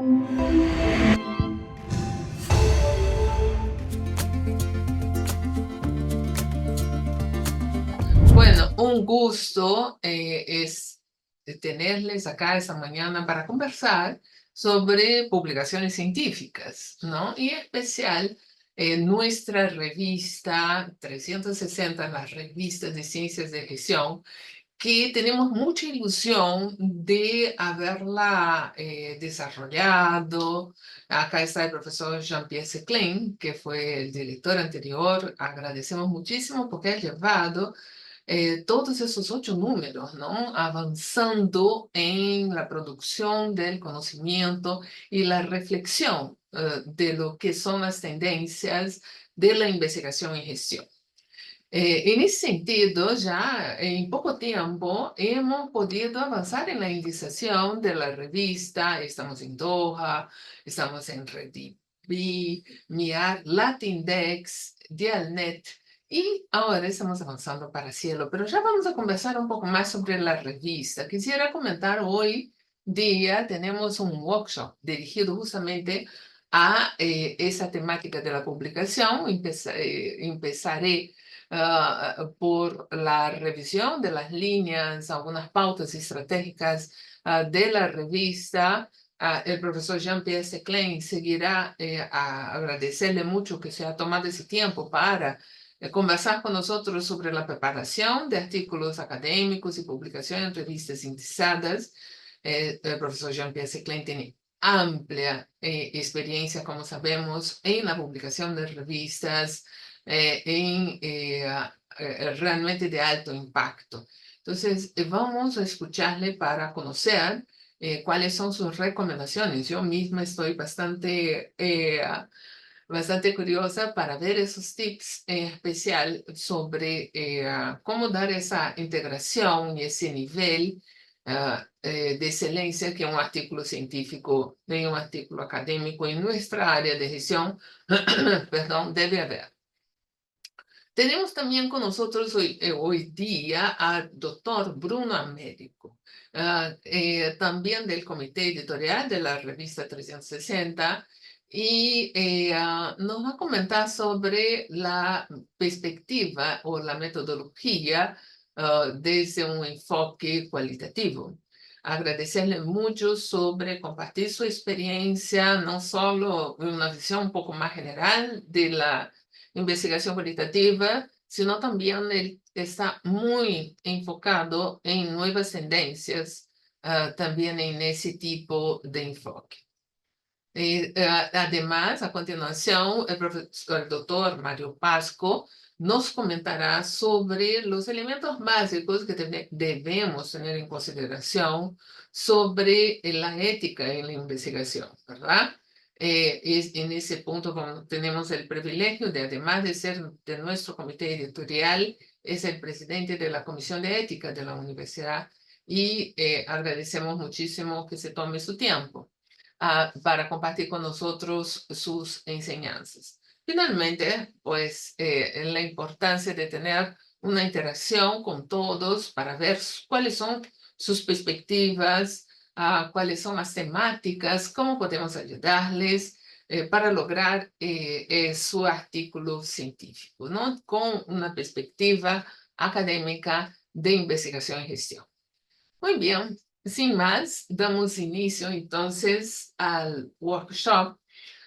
Bueno, un gusto es tenerles acá esta mañana para conversar sobre publicaciones científicas, ¿no? Y en especial nuestra revista 360, las revistas de ciencias de gestión, que tenemos mucha ilusión de haberla desarrollado. Acá está el profesor Jean-Pierre Seclin, que fue el director anterior. Agradecemos muchísimo porque ha llevado todos esos 8 números, ¿no? Avanzando en la producción del conocimiento y la reflexión de lo que son las tendencias de la investigación y gestión. En ese sentido, ya en poco tiempo hemos podido avanzar en la indización de la revista. Estamos en Doha, estamos en RedDB, MIAR, Latindex, Dialnet y ahora estamos avanzando para Cielo. Pero ya vamos a conversar un poco más sobre la revista. Quisiera comentar hoy día tenemos un workshop dirigido justamente a esa temática de la publicación. Empezaré por la revisión de las líneas, algunas pautas estratégicas de la revista. El profesor Jean-Pierre Seclin seguirá a agradecerle mucho que se ha tomado ese tiempo para conversar con nosotros sobre la preparación de artículos académicos y publicación en revistas indizadas. El profesor Jean-Pierre Seclin tiene amplia experiencia, como sabemos, en la publicación de revistas, realmente de alto impacto. Entonces, vamos a escucharle para conocer cuáles son sus recomendaciones. Yo misma estoy bastante curiosa para ver esos tips en especial sobre cómo dar esa integración y ese nivel de excelencia que un artículo científico, de un artículo académico en nuestra área de gestión, perdón, debe haber. Tenemos también con nosotros hoy día al doctor Bruno Américo, también del comité editorial de la revista 360, y nos va a comentar sobre la perspectiva o la metodología desde un enfoque cualitativo. Agradecerle mucho sobre compartir su experiencia, no solo una visión un poco más general de la investigación cualitativa, sino también él está muy enfocado en nuevas tendencias, también en ese tipo de enfoque. Además, a continuación, el doctor Mario Pasco nos comentará sobre los elementos básicos que debemos tener en consideración sobre la ética en la investigación, ¿verdad? En ese punto tenemos el privilegio de, además de ser de nuestro comité editorial, es el presidente de la Comisión de Ética de la universidad y agradecemos muchísimo que se tome su tiempo para compartir con nosotros sus enseñanzas. Finalmente, pues la importancia de tener una interacción con todos para ver cuáles son sus perspectivas, cuáles son las temáticas, cómo podemos ayudarles para lograr su artículo científico, ¿no? Con una perspectiva académica de investigación y gestión. Muy bien, sin más, damos inicio entonces al workshop,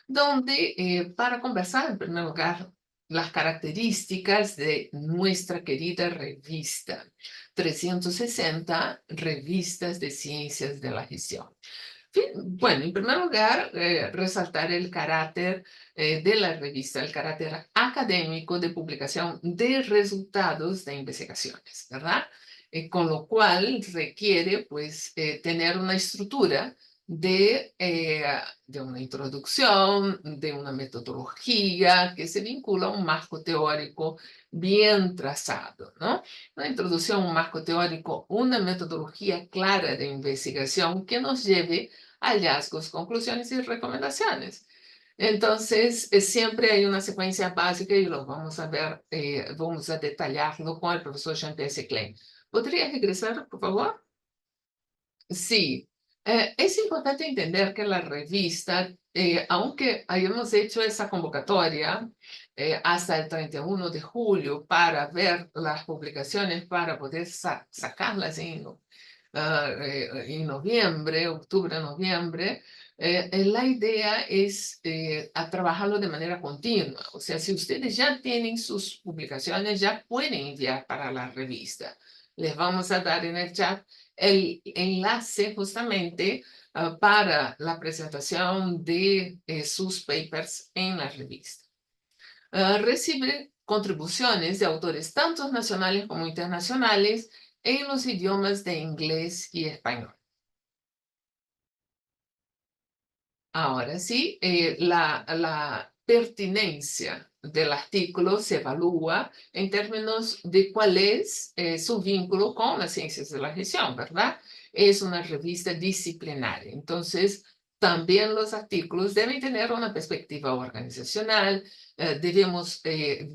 donde para conversar, en primer lugar, las características de nuestra querida revista 360, Revistas de Ciencias de la Gestión. Bueno, en primer lugar, resaltar el carácter de la revista, el carácter académico de publicación de resultados de investigaciones, ¿verdad? Con lo cual requiere, pues, tener una estructura de una introducción, de una metodología que se vincula a un marco teórico bien trazado, ¿no? Una introducción, un marco teórico, una metodología clara de investigación que nos lleve hallazgos, conclusiones y recomendaciones. Entonces, siempre hay una secuencia básica y lo vamos a ver, vamos a detallarlo con el profesor Jean-Pierre Seclin. ¿Podría regresar, por favor? Sí. Es importante entender que la revista, aunque hayamos hecho esa convocatoria hasta el 31 de julio para ver las publicaciones, para poder sacarlas en noviembre, octubre, noviembre, la idea es a trabajarlo de manera continua. O sea, si ustedes ya tienen sus publicaciones, ya pueden enviar para la revista. Les vamos a dar en el chat el enlace justamente para la presentación de sus papers en la revista. Recibe contribuciones de autores tanto nacionales como internacionales en los idiomas de inglés y español. Ahora sí, la pertinencia del artículo se evalúa en términos de cuál es su vínculo con las ciencias de la gestión, ¿verdad? Es una revista disciplinaria, entonces también los artículos deben tener una perspectiva organizacional, debemos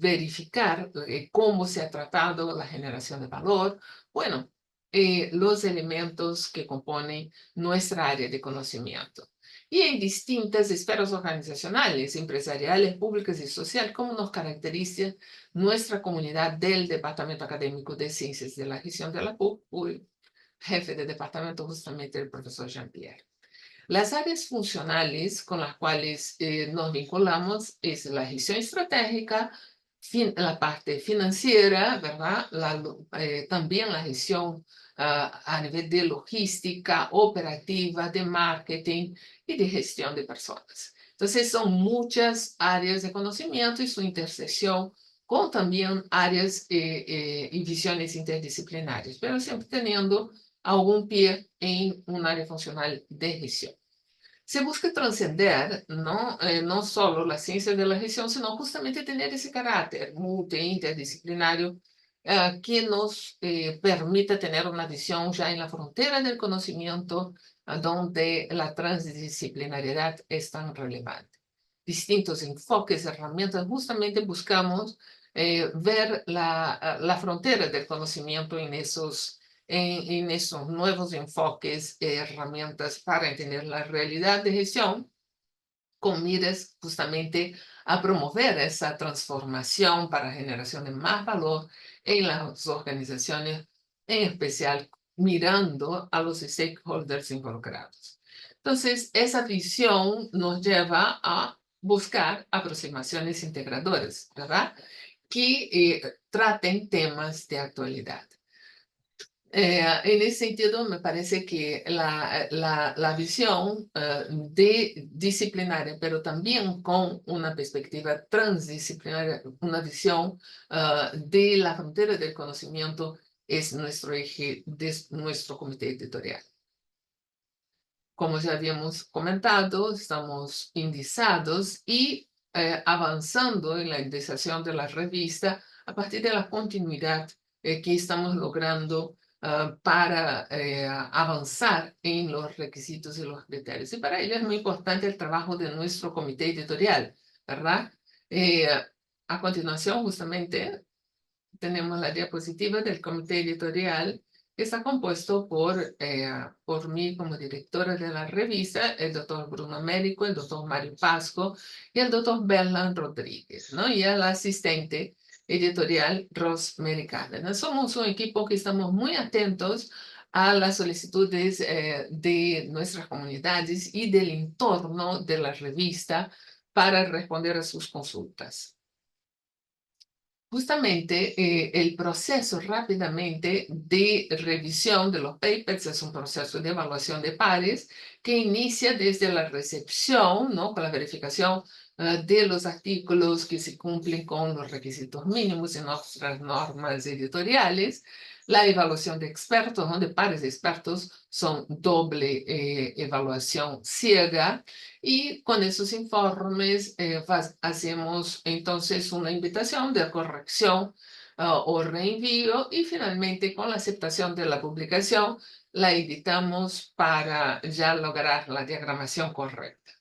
verificar cómo se ha tratado la generación de valor, bueno, los elementos que componen nuestra área de conocimiento y en distintas esferas organizacionales, empresariales, públicas y social, como nos caracteriza nuestra comunidad del Departamento Académico de Ciencias de la Gestión de la PUC, jefe de departamento justamente el profesor Jean-Pierre. Las áreas funcionales con las cuales nos vinculamos es la gestión estratégica, la parte financiera, ¿verdad? También la gestión a nivel de logística, operativa, de marketing y de gestión de personas. Entonces, son muchas áreas de conocimiento y su intersección con también áreas y visiones interdisciplinarias, pero siempre teniendo algún pie en un área funcional de gestión. Se busca trascender no solo las ciencias de la gestión, sino justamente tener ese carácter interdisciplinario que nos permita tener una visión ya en la frontera del conocimiento, donde la transdisciplinariedad es tan relevante. Distintos enfoques, herramientas, justamente buscamos ver la frontera del conocimiento en esos nuevos enfoques, herramientas para entender la realidad de gestión, con miras justamente a promover esa transformación para generación de más valor en las organizaciones, en especial mirando a los stakeholders involucrados. Entonces, esa visión nos lleva a buscar aproximaciones integradoras, ¿verdad? Que traten temas de actualidad. En ese sentido, me parece que la visión de disciplinaria, pero también con una perspectiva transdisciplinaria, una visión de la frontera del conocimiento, es nuestro eje de nuestro comité editorial. Como ya habíamos comentado, estamos indizados y avanzando en la indización de la revista a partir de la continuidad que estamos logrando para avanzar en los requisitos y los criterios. Y para ello es muy importante el trabajo de nuestro comité editorial, ¿verdad? Eh, a continuación, justamente, tenemos la diapositiva del comité editorial, que está compuesto por mí como directora de la revista, el doctor Bruno Américo, el doctor Mario Pasco y el doctor Berlan Rodríguez, ¿no? Y el asistente editorial Rosemary Cárdenas. Somos un equipo que estamos muy atentos a las solicitudes de nuestras comunidades y del entorno de la revista para responder a sus consultas. Justamente el proceso rápidamente de revisión de los papers es un proceso de evaluación de pares que inicia desde la recepción, ¿no? Con la verificación de los artículos que se cumplen con los requisitos mínimos en nuestras normas editoriales, la evaluación de expertos, ¿no? De pares de expertos son doble evaluación ciega, y con esos informes hacemos entonces una invitación de corrección o reenvío y finalmente con la aceptación de la publicación la editamos para ya lograr la diagramación correcta.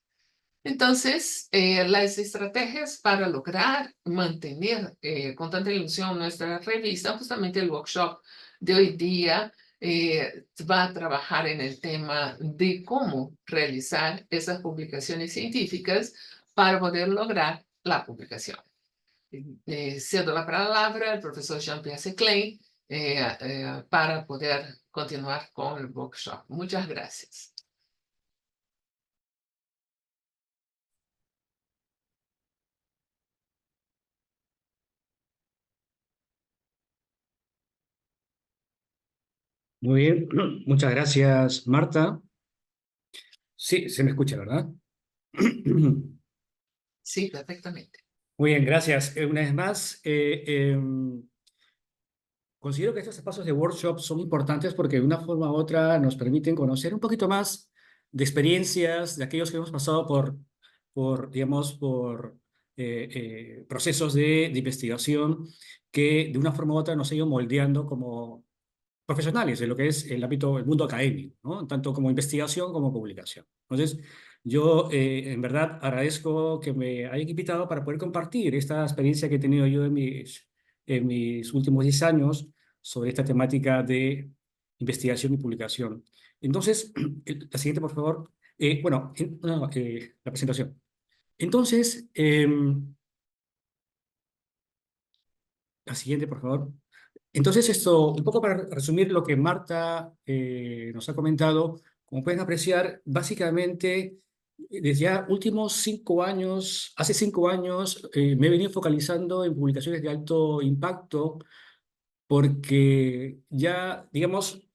Entonces, las estrategias para lograr mantener con tanta ilusión nuestra revista, justamente el workshop de hoy día va a trabajar en el tema de cómo realizar esas publicaciones científicas para poder lograr la publicación. Cedo la palabra al profesor Jean-Pierre Seclain para poder continuar con el workshop. Muchas gracias. Muy bien, muchas gracias, Marta. Sí, se me escucha, ¿verdad? Sí, perfectamente. Muy bien, gracias. Una vez más, considero que estos espacios de workshop son importantes porque de una forma u otra nos permiten conocer un poquito más de experiencias de aquellos que hemos pasado digamos, por procesos de investigación que de una forma u otra nos han ido moldeando como profesionales de lo que es el ámbito, el mundo académico, ¿no? Tanto como investigación como publicación. Entonces, yo en verdad agradezco que me hayan invitado para poder compartir esta experiencia que he tenido yo en mis últimos 10 años sobre esta temática de investigación y publicación. Entonces, la siguiente, por favor. Bueno, no, la presentación. Entonces, la siguiente, por favor. Entonces, esto, un poco para resumir lo que Marta nos ha comentado, como pueden apreciar, básicamente, desde ya últimos 5 años, hace 5 años, me he venido focalizando en publicaciones de alto impacto porque ya, digamos,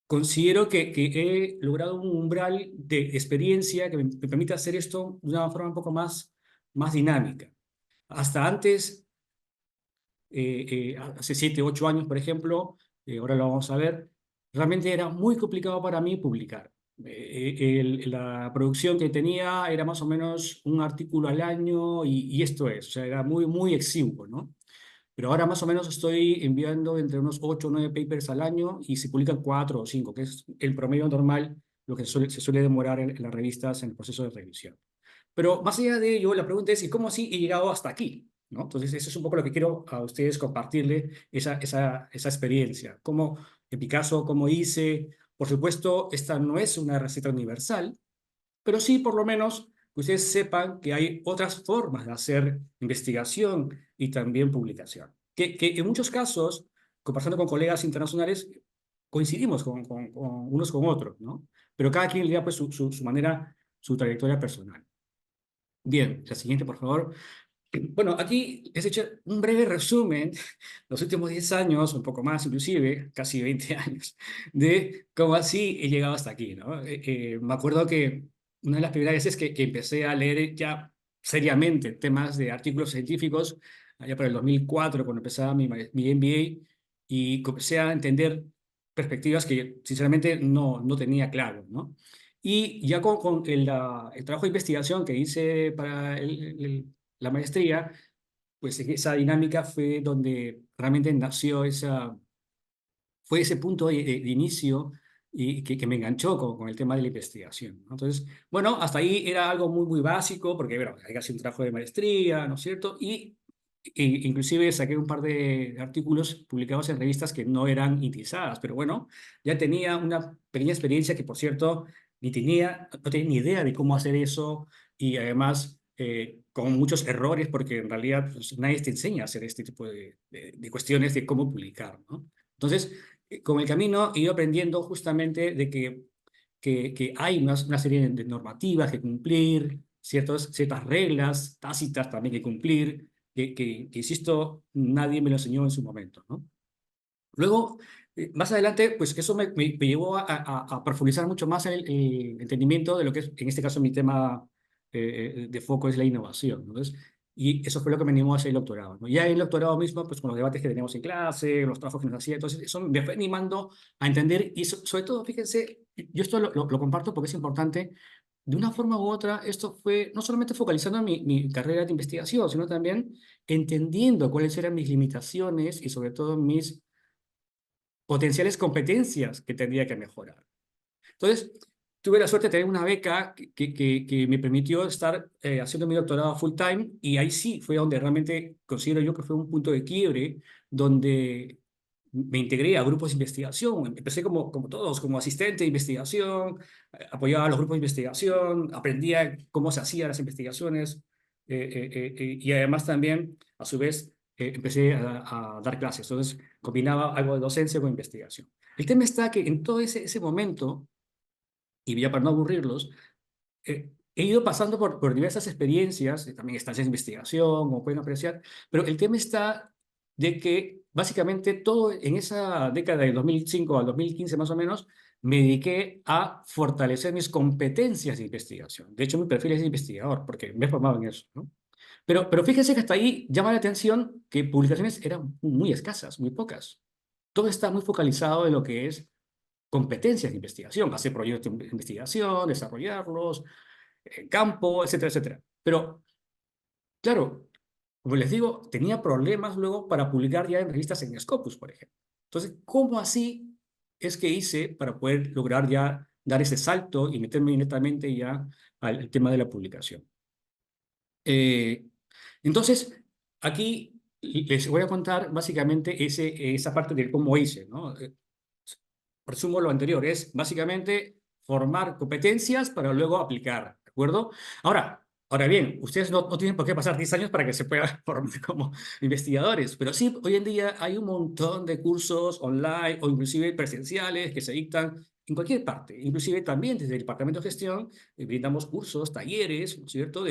considero que he logrado un umbral de experiencia que me permite hacer esto de una forma un poco más dinámica. Hasta antes hace 7, 8 años, por ejemplo, ahora lo vamos a ver, realmente era muy complicado para mí publicar. La producción que tenía era más o menos un artículo al año y esto es, o sea, era muy exiguo, ¿no? Pero ahora más o menos estoy enviando entre unos 8 o 9 papers al año y se publican 4 o 5, que es el promedio normal, lo que se suele demorar en las revistas en el proceso de revisión. Pero más allá de ello, la pregunta es, ¿y cómo así he llegado hasta aquí? ¿No? Entonces, eso es un poco lo que quiero a ustedes compartirle, esa experiencia. Cómo, en mi caso, cómo hice. Por supuesto, esta no es una receta universal, pero sí, por lo menos, que ustedes sepan que hay otras formas de hacer investigación y también publicación. Que en muchos casos, conversando con colegas internacionales, coincidimos con unos con otros, ¿no? Pero cada quien le da pues, su manera, su trayectoria personal. Bien, la siguiente, por favor. Bueno, aquí les he hecho un breve resumen, los últimos 10 años, un poco más inclusive, casi 20 años, de cómo así he llegado hasta aquí, ¿no? Me acuerdo que una de las primeras veces que empecé a leer ya seriamente temas de artículos científicos, allá por el 2004, cuando empezaba mi MBA, y comencé a entender perspectivas que sinceramente no tenía claro, ¿no? Y ya con el trabajo de investigación que hice para la maestría, pues en esa dinámica fue donde realmente nació fue ese punto de inicio y que me enganchó con el tema de la investigación, ¿no? Entonces, bueno, hasta ahí era algo muy básico, porque, bueno, hay que hacer un trabajo de maestría, ¿no es cierto? Inclusive saqué un par de artículos publicados en revistas que no eran indexadas, pero bueno, ya tenía una pequeña experiencia que, por cierto, no tenía ni idea de cómo hacer eso y además con muchos errores, porque en realidad pues, nadie te enseña a hacer este tipo de cuestiones de cómo publicar, ¿no? Entonces, con el camino he ido aprendiendo justamente de que hay una serie de normativas que cumplir, ciertas reglas tácitas también que cumplir, que, insisto, nadie me lo enseñó en su momento, ¿no? Luego, más adelante, pues eso me llevó a profundizar mucho más en el entendimiento de lo que es, en este caso, mi tema de foco es la innovación, ¿no? Entonces, y eso fue lo que me animó a hacer el doctorado, ¿no? Ya en el doctorado mismo, pues con los debates que teníamos en clase, los trabajos que nos hacía, entonces eso me fue animando a entender y sobre todo, fíjense, yo esto lo comparto porque es importante, de una forma u otra, esto fue no solamente focalizando en mi carrera de investigación, sino también entendiendo cuáles eran mis limitaciones y sobre todo mis potenciales competencias que tendría que mejorar. Entonces, tuve la suerte de tener una beca que me permitió estar haciendo mi doctorado full time y ahí sí fue donde realmente considero yo que fue un punto de quiebre donde me integré a grupos de investigación. Empecé como todos, como asistente de investigación, apoyaba a los grupos de investigación, aprendía cómo se hacían las investigaciones y además también, a su vez, empecé a dar clases. Entonces, combinaba algo de docencia con investigación. El tema está que en todo ese momento, y ya para no aburrirlos, he ido pasando por diversas experiencias, también estancias de investigación, como pueden apreciar, pero el tema está de que básicamente todo en esa década de 2005 al 2015 más o menos, me dediqué a fortalecer mis competencias de investigación. De hecho, mi perfil es de investigador, porque me he formado en eso, ¿no? Pero fíjense que hasta ahí llama la atención que publicaciones eran muy escasas, muy pocas. Todo está muy focalizado en lo que es competencias de investigación, hacer proyectos de investigación, desarrollarlos, campo, etcétera, etcétera. Pero, claro, como les digo, tenía problemas luego para publicar ya en revistas en Scopus, por ejemplo. Entonces, ¿cómo así es que hice para poder lograr ya dar ese salto y meterme netamente ya al tema de la publicación? Eh, entonces, aquí les voy a contar básicamente esa parte de cómo hice, ¿no? Resumo lo anterior, es básicamente formar competencias para luego aplicar, ¿de acuerdo? Ahora bien, ustedes no tienen por qué pasar 10 años para que se puedan formar como investigadores, pero sí, hoy en día hay un montón de cursos online o inclusive presenciales que se dictan en cualquier parte, inclusive también desde el Departamento de Gestión brindamos cursos, talleres, ¿no es cierto?,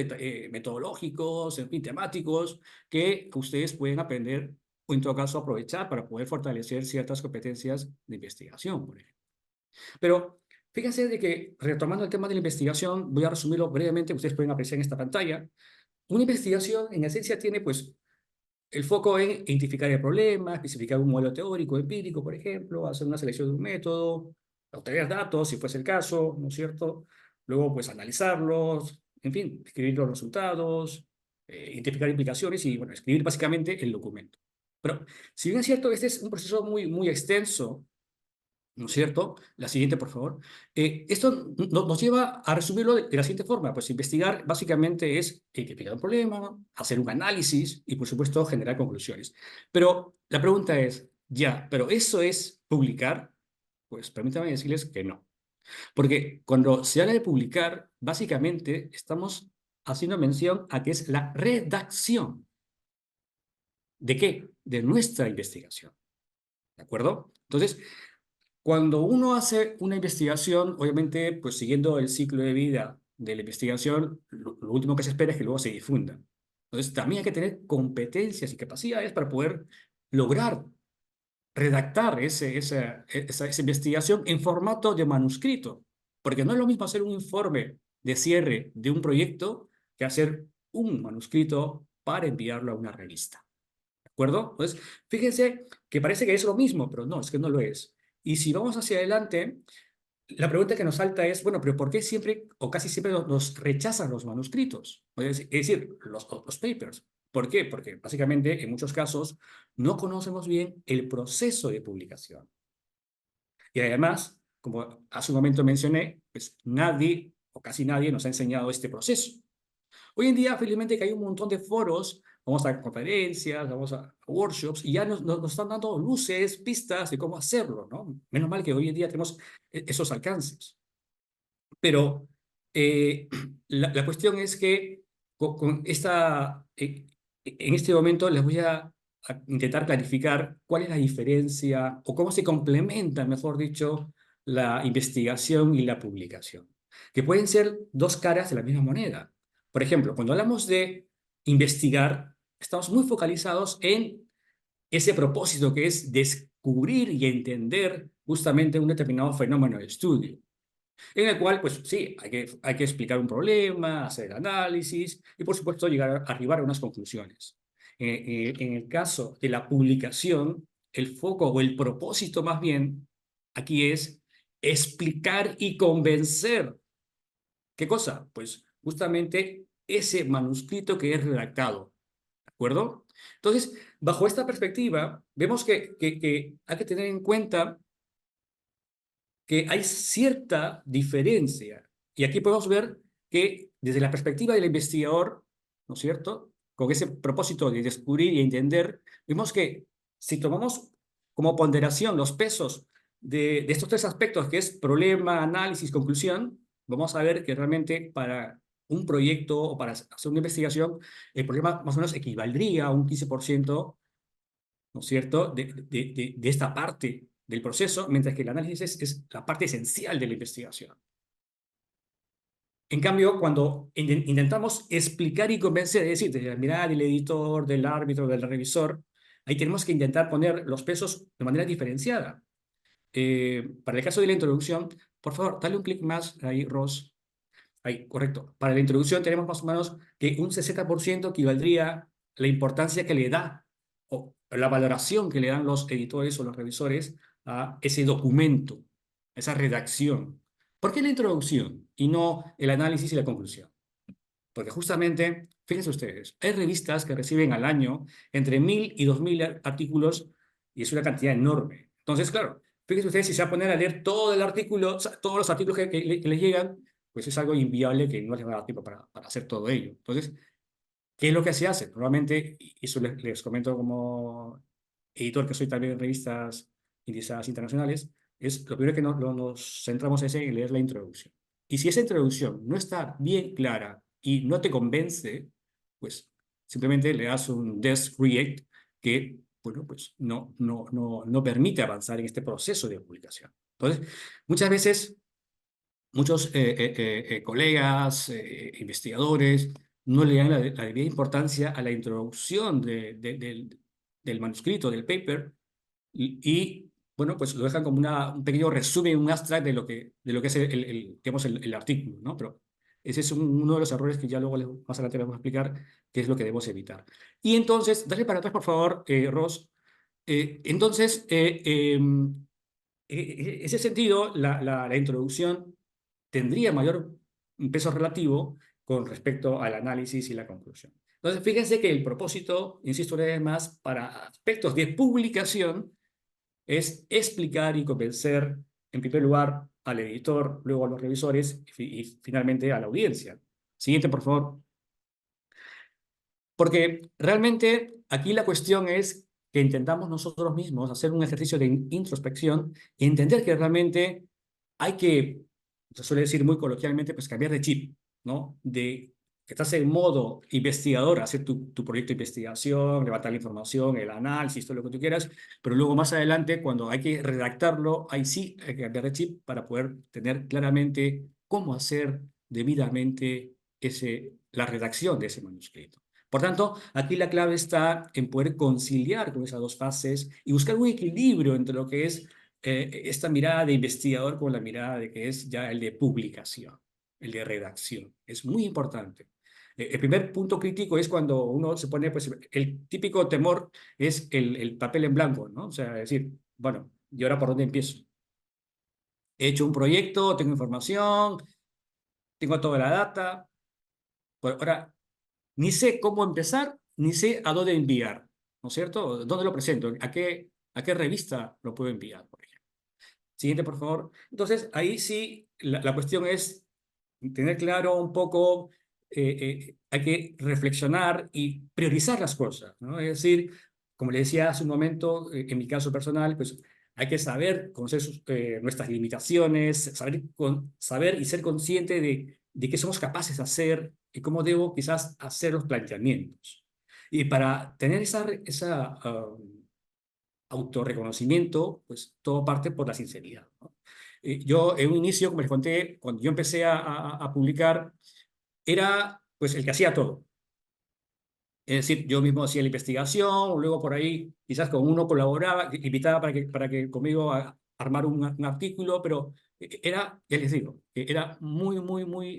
metodológicos, en fin, temáticos, que ustedes pueden aprender o en todo caso aprovechar para poder fortalecer ciertas competencias de investigación, por ejemplo. Pero fíjense de que, retomando el tema de la investigación, voy a resumirlo brevemente, ustedes pueden apreciar en esta pantalla. Una investigación, en esencia, tiene pues el foco en identificar el problema, especificar un modelo teórico, empírico, por ejemplo, hacer una selección de un método, obtener datos, si fuese el caso, ¿no es cierto? Luego, pues, analizarlos, en fin, escribir los resultados, identificar implicaciones y, bueno, escribir básicamente el documento. Pero, si bien es cierto, este es un proceso muy extenso, ¿no es cierto? La siguiente, por favor. Esto nos lleva a resumirlo de la siguiente forma. Pues investigar básicamente es identificar un problema, hacer un análisis y, por supuesto, generar conclusiones. Pero la pregunta es, ya, ¿pero eso es publicar? Pues permítanme decirles que no. Porque cuando se habla de publicar, básicamente estamos haciendo mención a que es la redacción. ¿De qué? De nuestra investigación. ¿De acuerdo? Entonces, cuando uno hace una investigación, obviamente, pues siguiendo el ciclo de vida de la investigación, lo último que se espera es que luego se difunda. Entonces, también hay que tener competencias y capacidades para poder lograr redactar esa investigación en formato de manuscrito. Porque no es lo mismo hacer un informe de cierre de un proyecto que hacer un manuscrito para enviarlo a una revista. ¿De acuerdo? Entonces, fíjense que parece que es lo mismo, pero no, es que no lo es. Y si vamos hacia adelante, la pregunta que nos salta es, bueno, pero ¿por qué siempre o casi siempre nos rechazan los manuscritos? Es decir, los papers. ¿Por qué? Porque básicamente en muchos casos no conocemos bien el proceso de publicación. Y además, como hace un momento mencioné, pues nadie o casi nadie nos ha enseñado este proceso. Hoy en día, felizmente, que hay un montón de foros, vamos a conferencias, vamos a workshops, y ya nos están dando luces, pistas de cómo hacerlo, ¿no? Menos mal que hoy en día tenemos esos alcances. Pero eh, la cuestión es que con en este momento les voy a intentar clarificar cuál es la diferencia o cómo se complementa, mejor dicho, la investigación y la publicación, que pueden ser dos caras de la misma moneda. Por ejemplo, cuando hablamos de investigar, estamos muy focalizados en ese propósito que es descubrir y entender justamente un determinado fenómeno de estudio en el cual, pues sí, hay que explicar un problema, hacer el análisis y, por supuesto, arribar a unas conclusiones. En el caso de la publicación, el foco o el propósito más bien aquí es explicar y convencer. ¿Qué cosa? Pues justamente ese manuscrito que es redactado. ¿De acuerdo? Entonces, bajo esta perspectiva, vemos que hay que tener en cuenta que hay cierta diferencia. Y aquí podemos ver que desde la perspectiva del investigador, ¿no es cierto? Con ese propósito de descubrir y entender, vemos que si tomamos como ponderación los pesos de estos tres aspectos, que es problema, análisis, conclusión, vamos a ver que realmente para un proyecto o para hacer una investigación, el problema más o menos equivaldría a un 15%, ¿no es cierto?, de esta parte del proceso, mientras que el análisis es la parte esencial de la investigación. En cambio, cuando intentamos explicar y convencer, es decir, desde la mirada del editor, del árbitro, del revisor, ahí tenemos que intentar poner los pesos de manera diferenciada. Para el caso de la introducción, por favor, dale un clic más ahí, Ross. Ahí, correcto. Para la introducción tenemos más o menos que un 60% equivaldría la importancia que le da o la valoración que le dan los editores o los revisores a ese documento, a esa redacción. ¿Por qué la introducción y no el análisis y la conclusión? Porque justamente, fíjense ustedes, hay revistas que reciben al año entre 1.000 y 2.000 artículos y es una cantidad enorme. Entonces, claro, fíjense ustedes si se va a poner a leer todo el artículo, o sea, todos los artículos que les llegan, pues es algo inviable que no les va a dar tiempo para hacer todo ello. Entonces, ¿qué es lo que se hace? Normalmente, y eso les comento como editor que soy también en revistas indizadas internacionales, es lo primero que nos centramos es en leer la introducción. Y si esa introducción no está bien clara y no te convence, pues simplemente le das un desk reject que, bueno, pues no permite avanzar en este proceso de publicación. Entonces, muchas veces muchos colegas, investigadores, no le dan la debida importancia a la introducción del manuscrito, del paper, bueno, pues lo dejan como un pequeño resumen, un abstract de lo que es digamos, el artículo, ¿no? Pero ese es uno de los errores que ya luego más adelante les vamos a explicar qué es lo que debemos evitar. Y entonces, dale para atrás, por favor, Ross. Entonces, en ese sentido, la introducción tendría mayor peso relativo con respecto al análisis y la conclusión. Entonces, fíjense que el propósito, insisto una vez más, para aspectos de publicación es explicar y convencer, en primer lugar, al editor, luego a los revisores y finalmente a la audiencia. Siguiente, por favor. Porque realmente aquí la cuestión es que intentamos nosotros mismos hacer un ejercicio de introspección y entender que realmente hay que, se suele decir muy coloquialmente, pues cambiar de chip, ¿no? De que estás en modo investigador, hacer tu proyecto de investigación, levantar la información, el análisis, todo lo que tú quieras, pero luego más adelante, cuando hay que redactarlo, ahí sí hay que cambiar de chip para poder tener claramente cómo hacer debidamente la redacción de ese manuscrito. Por tanto, aquí la clave está en poder conciliar con esas dos fases y buscar un equilibrio entre lo que es esta mirada de investigador con la mirada de que es ya el de publicación, el de redacción. Es muy importante. El primer punto crítico es cuando uno se pone, pues el típico temor es el papel en blanco, ¿no? O sea, decir, bueno, ¿y ahora por dónde empiezo? He hecho un proyecto, tengo información, tengo toda la data, pues ahora ni sé cómo empezar, ni sé a dónde enviar, ¿no es cierto? ¿Dónde lo presento? ¿A qué revista lo puedo enviar, por ejemplo? Siguiente, por favor. Entonces, ahí sí, la cuestión es tener claro un poco, hay que reflexionar y priorizar las cosas, ¿no? Es decir, como le decía hace un momento, en mi caso personal, pues hay que saber conocer nuestras limitaciones, saber y ser consciente de qué somos capaces de hacer y cómo debo quizás hacer los planteamientos. Y para tener esa autorreconocimiento, pues todo parte por la sinceridad, ¿no? Yo en un inicio, como les conté, cuando yo empecé a publicar, era pues el que hacía todo. Es decir, yo mismo hacía la investigación, luego por ahí quizás con uno colaboraba, invitaba para que conmigo armar un artículo, pero ya les digo, era muy, muy, muy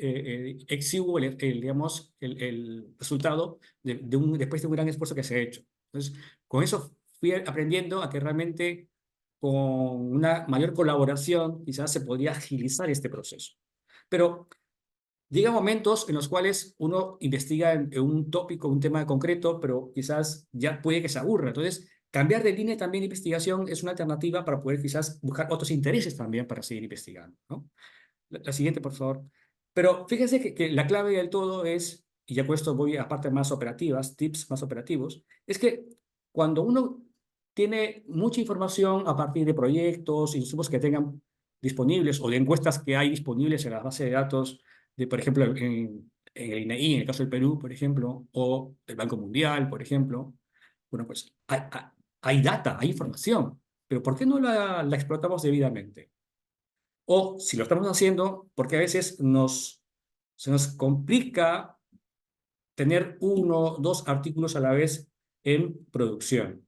exiguo digamos, el resultado después de un gran esfuerzo que se ha hecho. Entonces, con eso fui aprendiendo a que realmente con una mayor colaboración quizás se podría agilizar este proceso. Pero llega momentos en los cuales uno investiga en un tópico, un tema concreto, pero quizás ya puede que se aburra. Entonces, cambiar de línea también de investigación es una alternativa para poder quizás buscar otros intereses también para seguir investigando, ¿no? La siguiente, por favor. Pero fíjense que la clave del todo es, y ya con esto voy a partes más operativas, tips más operativos, es que cuando uno tiene mucha información a partir de proyectos, insumos que tengan disponibles o de encuestas que hay disponibles en la base de datos de, por ejemplo, en el INEI, en el caso del Perú, por ejemplo, o el Banco Mundial, por ejemplo. Bueno, pues hay data, hay información, pero ¿por qué no la explotamos debidamente? O si lo estamos haciendo, porque a veces se nos complica tener uno, dos artículos a la vez en producción,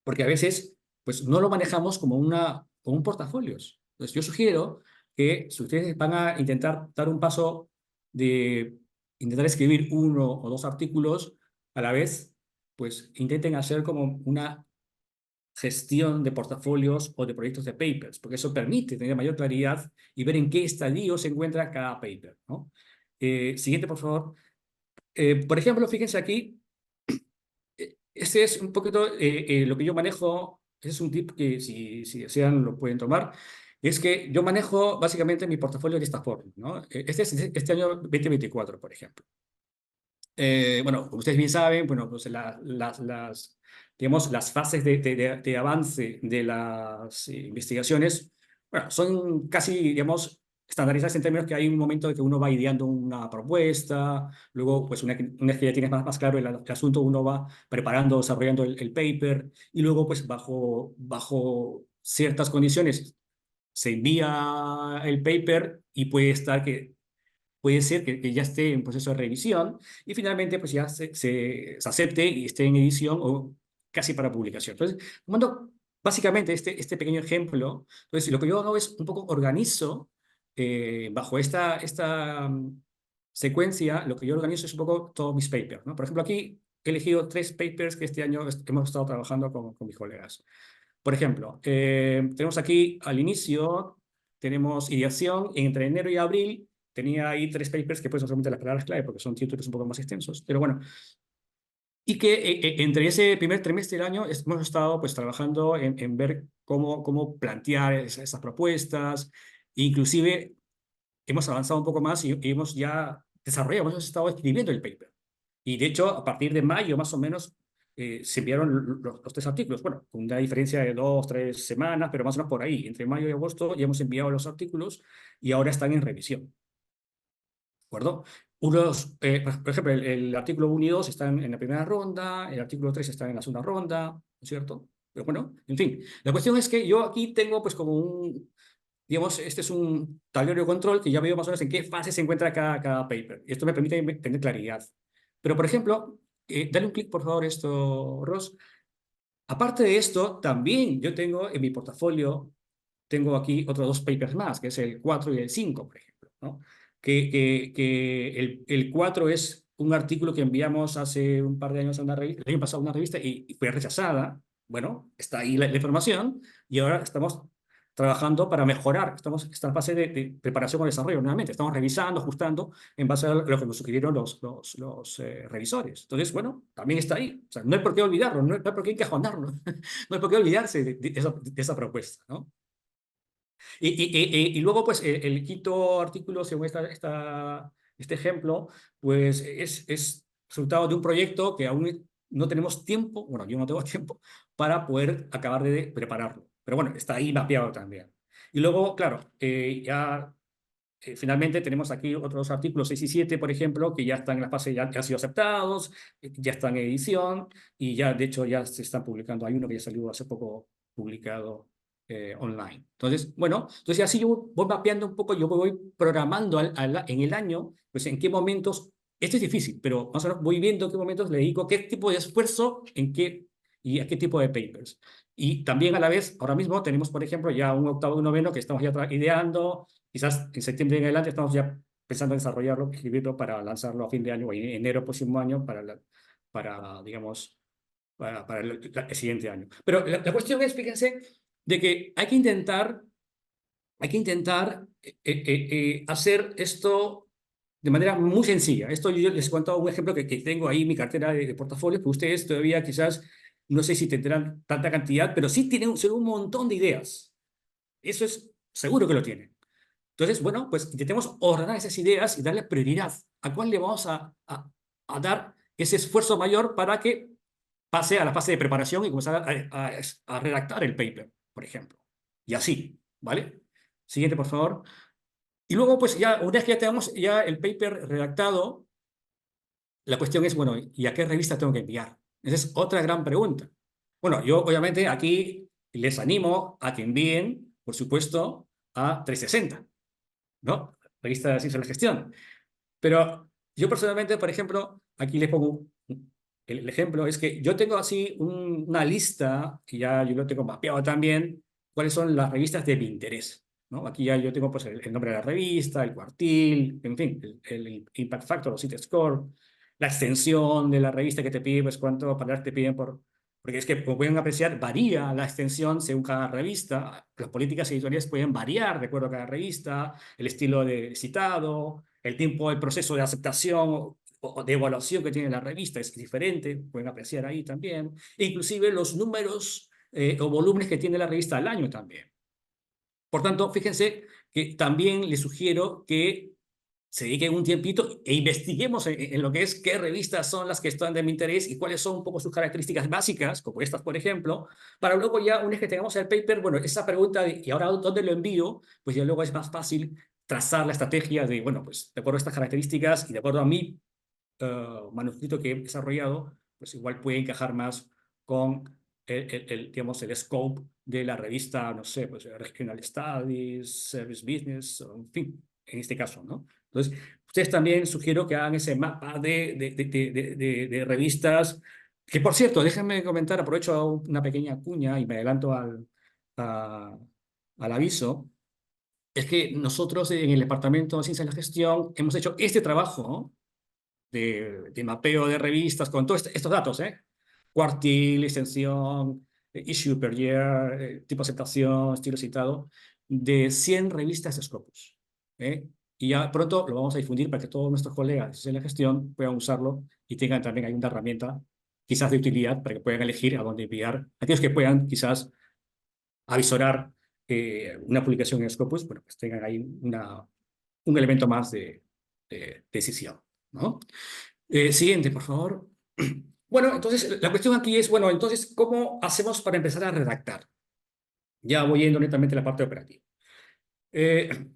porque a veces pues no lo manejamos como un portafolios. Entonces yo sugiero que si ustedes van a intentar dar un paso de intentar escribir uno o dos artículos a la vez, pues intenten hacer como una gestión de portafolios o de proyectos de papers, porque eso permite tener mayor claridad y ver en qué estadio se encuentra cada paper, ¿no? Siguiente, por favor. Por ejemplo, fíjense aquí, este es un poquito lo que yo manejo, ese es un tip que si desean lo pueden tomar, es que yo manejo básicamente mi portafolio de esta forma, ¿no? Este es este año 2024, por ejemplo. Bueno, como ustedes bien saben, bueno, pues digamos, las fases de avance de las investigaciones, bueno, son casi, digamos, estandarizadas en términos que hay un momento de que uno va ideando una propuesta, luego, pues una vez que ya tienes más claro el asunto, uno va preparando, desarrollando el paper, y luego, pues, bajo ciertas condiciones, se envía el paper y puede ser que ya esté en proceso de revisión y finalmente pues ya se acepte y esté en edición o casi para publicación. Entonces, tomando básicamente este pequeño ejemplo, entonces lo que yo hago es un poco organizo bajo esta secuencia, lo que yo organizo es un poco todos mis papers, ¿no? Por ejemplo, aquí he elegido 3 papers que este año hemos estado trabajando con mis colegas. Por ejemplo, tenemos aquí al inicio, tenemos ideación, entre enero y abril tenía ahí 3 papers que pues son solamente las palabras clave porque son títulos un poco más extensos, pero bueno, y que entre ese primer trimestre del año hemos estado pues trabajando en ver cómo plantear esas propuestas, inclusive hemos avanzado un poco más y hemos ya desarrollado, hemos estado escribiendo el paper. Y de hecho, a partir de mayo más o menos se enviaron los 3 artículos. Bueno, con una diferencia de 2, 3 semanas, pero más o menos por ahí. Entre mayo y agosto ya hemos enviado los artículos y ahora están en revisión. ¿De acuerdo? Por ejemplo, el artículo 1 y 2 están en la primera ronda, el artículo 3 está en la segunda ronda, ¿no es cierto? Pero bueno, en fin. La cuestión es que yo aquí tengo pues como digamos, este es un tablero de control que ya veo más o menos en qué fase se encuentra cada paper. Y esto me permite tener claridad. Pero, por ejemplo, dale un clic, por favor, esto, Ross. Aparte de esto, también yo tengo en mi portafolio, tengo aquí otros 2 papers más, que es el 4 y el 5, por ejemplo, ¿no? Que el 4 es un artículo que enviamos hace un par de años a una revista, el año pasado a una revista y fue rechazada. Bueno, está ahí la información y ahora estamos trabajando para mejorar. Estamos en esta fase de preparación o desarrollo nuevamente. Estamos revisando, ajustando en base a lo que nos sugirieron los revisores. Entonces, bueno, también está ahí. O sea, no hay por qué olvidarlo, no hay por qué encajonarlo, no hay por qué olvidarse de esa propuesta, ¿no? Y luego, pues, el quinto artículo, según este ejemplo, pues es resultado de un proyecto que aún no tenemos tiempo, bueno, yo no tengo tiempo, para poder acabar de prepararlo. Pero bueno, está ahí mapeado también. Y luego, claro, ya finalmente tenemos aquí otros artículos 6 y 7, por ejemplo, que ya están en la fase, ya han sido aceptados, ya están en edición y ya, de hecho, ya se están publicando. Hay uno que ya salió hace poco publicado online. Entonces, bueno, entonces así yo voy mapeando un poco, yo voy programando en el año, pues en qué momentos, esto es difícil, pero más o menos voy viendo en qué momentos le dedico qué tipo de esfuerzo en qué y a qué tipo de papers. Y también a la vez, ahora mismo tenemos, por ejemplo, ya un octavo y un noveno que estamos ya ideando. Quizás en septiembre en adelante estamos ya pensando en desarrollarlo, escribirlo para lanzarlo a fin de año o en enero próximo año digamos, para el siguiente año. Pero la cuestión es, fíjense, de que hay que intentar hacer esto de manera muy sencilla. Esto yo les he contado un ejemplo que tengo ahí en mi cartera de portafolio, que ustedes todavía quizás no sé si tendrán tanta cantidad, pero sí tienen un montón de ideas. Eso es seguro que lo tienen. Entonces, bueno, pues intentemos ordenar esas ideas y darle prioridad. ¿A cuál le vamos a dar ese esfuerzo mayor para pase a la fase de preparación y comenzar a redactar el paper, por ejemplo. Y así, ¿vale? Siguiente, por favor. Y luego, pues ya, una vez que ya tenemos ya el paper redactado, la cuestión es, bueno, ¿y a qué revista tengo que enviar? Esa es otra gran pregunta. Bueno, yo obviamente aquí les animo a que envíen, por supuesto, a 360, ¿no? Revista de Ciencia de la Gestión. Pero yo personalmente, por ejemplo, aquí les pongo el ejemplo, es que yo tengo así una lista, que ya yo lo tengo mapeado también, cuáles son las revistas de mi interés, ¿no? Aquí ya yo tengo pues, el nombre de la revista, el cuartil, en fin, el impact factor o CIT score, la extensión de la revista que te pide, pues cuánto palabras te piden por... Porque es que, como pueden apreciar, varía la extensión según cada revista. Las políticas editoriales pueden variar de acuerdo a cada revista, el estilo de citado, el tiempo, el proceso de aceptación o de evaluación que tiene la revista es diferente, pueden apreciar ahí también. E inclusive los números o volúmenes que tiene la revista al año también. Por tanto, fíjense que también les sugiero que se dediquen un tiempito e investiguemos en lo que es qué revistas son las que están de mi interés y cuáles son un poco sus características básicas, como estas, por ejemplo, para luego ya, una vez que tengamos el paper, bueno, esa pregunta de ¿y ahora dónde lo envío? Pues ya luego es más fácil trazar la estrategia de, bueno, pues de acuerdo a estas características y de acuerdo a mi manuscrito que he desarrollado, pues igual puede encajar más con digamos, el scope de la revista, no sé, pues Regional Studies, Service Business, en fin, en este caso, ¿no? Entonces, ustedes también sugiero que hagan ese mapa de revistas, que por cierto, déjenme comentar, aprovecho una pequeña cuña y me adelanto al aviso, es que nosotros en el Departamento de Ciencia de la Gestión hemos hecho este trabajo de mapeo de revistas con todos estos datos, ¿eh? Cuartil, extensión, issue per year, tipo de aceptación, estilo citado, de 100 revistas de Scopus, ¿eh? Y ya pronto lo vamos a difundir para que todos nuestros colegas en la gestión puedan usarlo y tengan también ahí una herramienta quizás de utilidad para que puedan elegir a dónde enviar. Aquellos que puedan quizás avisorar una publicación en Scopus, bueno, pues tengan ahí un elemento más de decisión, ¿no? Siguiente, por favor. Bueno, entonces la cuestión aquí es, bueno, entonces, ¿cómo hacemos para empezar a redactar? Ya voy yendo netamente a la parte operativa.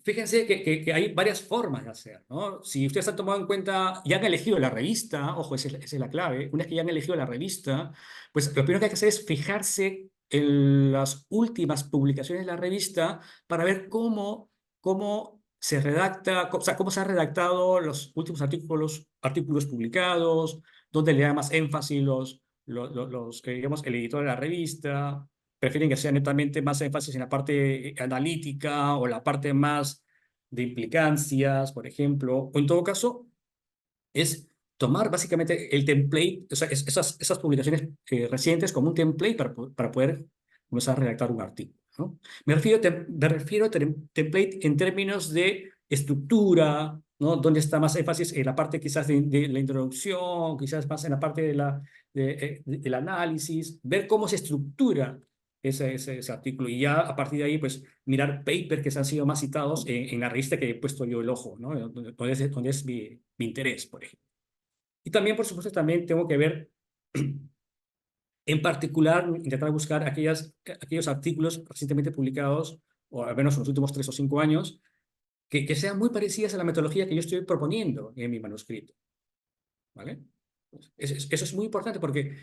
Fíjense que hay varias formas de hacer, ¿no? Si ustedes han tomado en cuenta y han elegido la revista, ojo, esa es la clave, una vez que ya han elegido la revista, pues lo primero que hay que hacer es fijarse en las últimas publicaciones de la revista para ver cómo se redacta, o sea, cómo se han redactado los últimos artículos publicados, dónde le da más énfasis digamos, el editor de la revista, prefieren que sea netamente más énfasis en la parte analítica o la parte más de implicancias, por ejemplo, o en todo caso, es tomar básicamente el template, o sea, esas publicaciones recientes como un template para poder comenzar a redactar un artículo, ¿no? Me refiero a template en términos de estructura, ¿no? Donde está más énfasis en la parte quizás de la introducción, quizás más en la parte del análisis, ver cómo se estructura ese artículo y ya a partir de ahí, pues mirar papers que se han sido más citados en la revista que he puesto yo el ojo, ¿no? Donde es mi interés, por ejemplo. Y también, por supuesto, también tengo que ver, en particular, intentar buscar aquellos artículos recientemente publicados, o al menos en los últimos 3 o 5 años, que sean muy parecidas a la metodología que yo estoy proponiendo en mi manuscrito, ¿vale? Eso es muy importante porque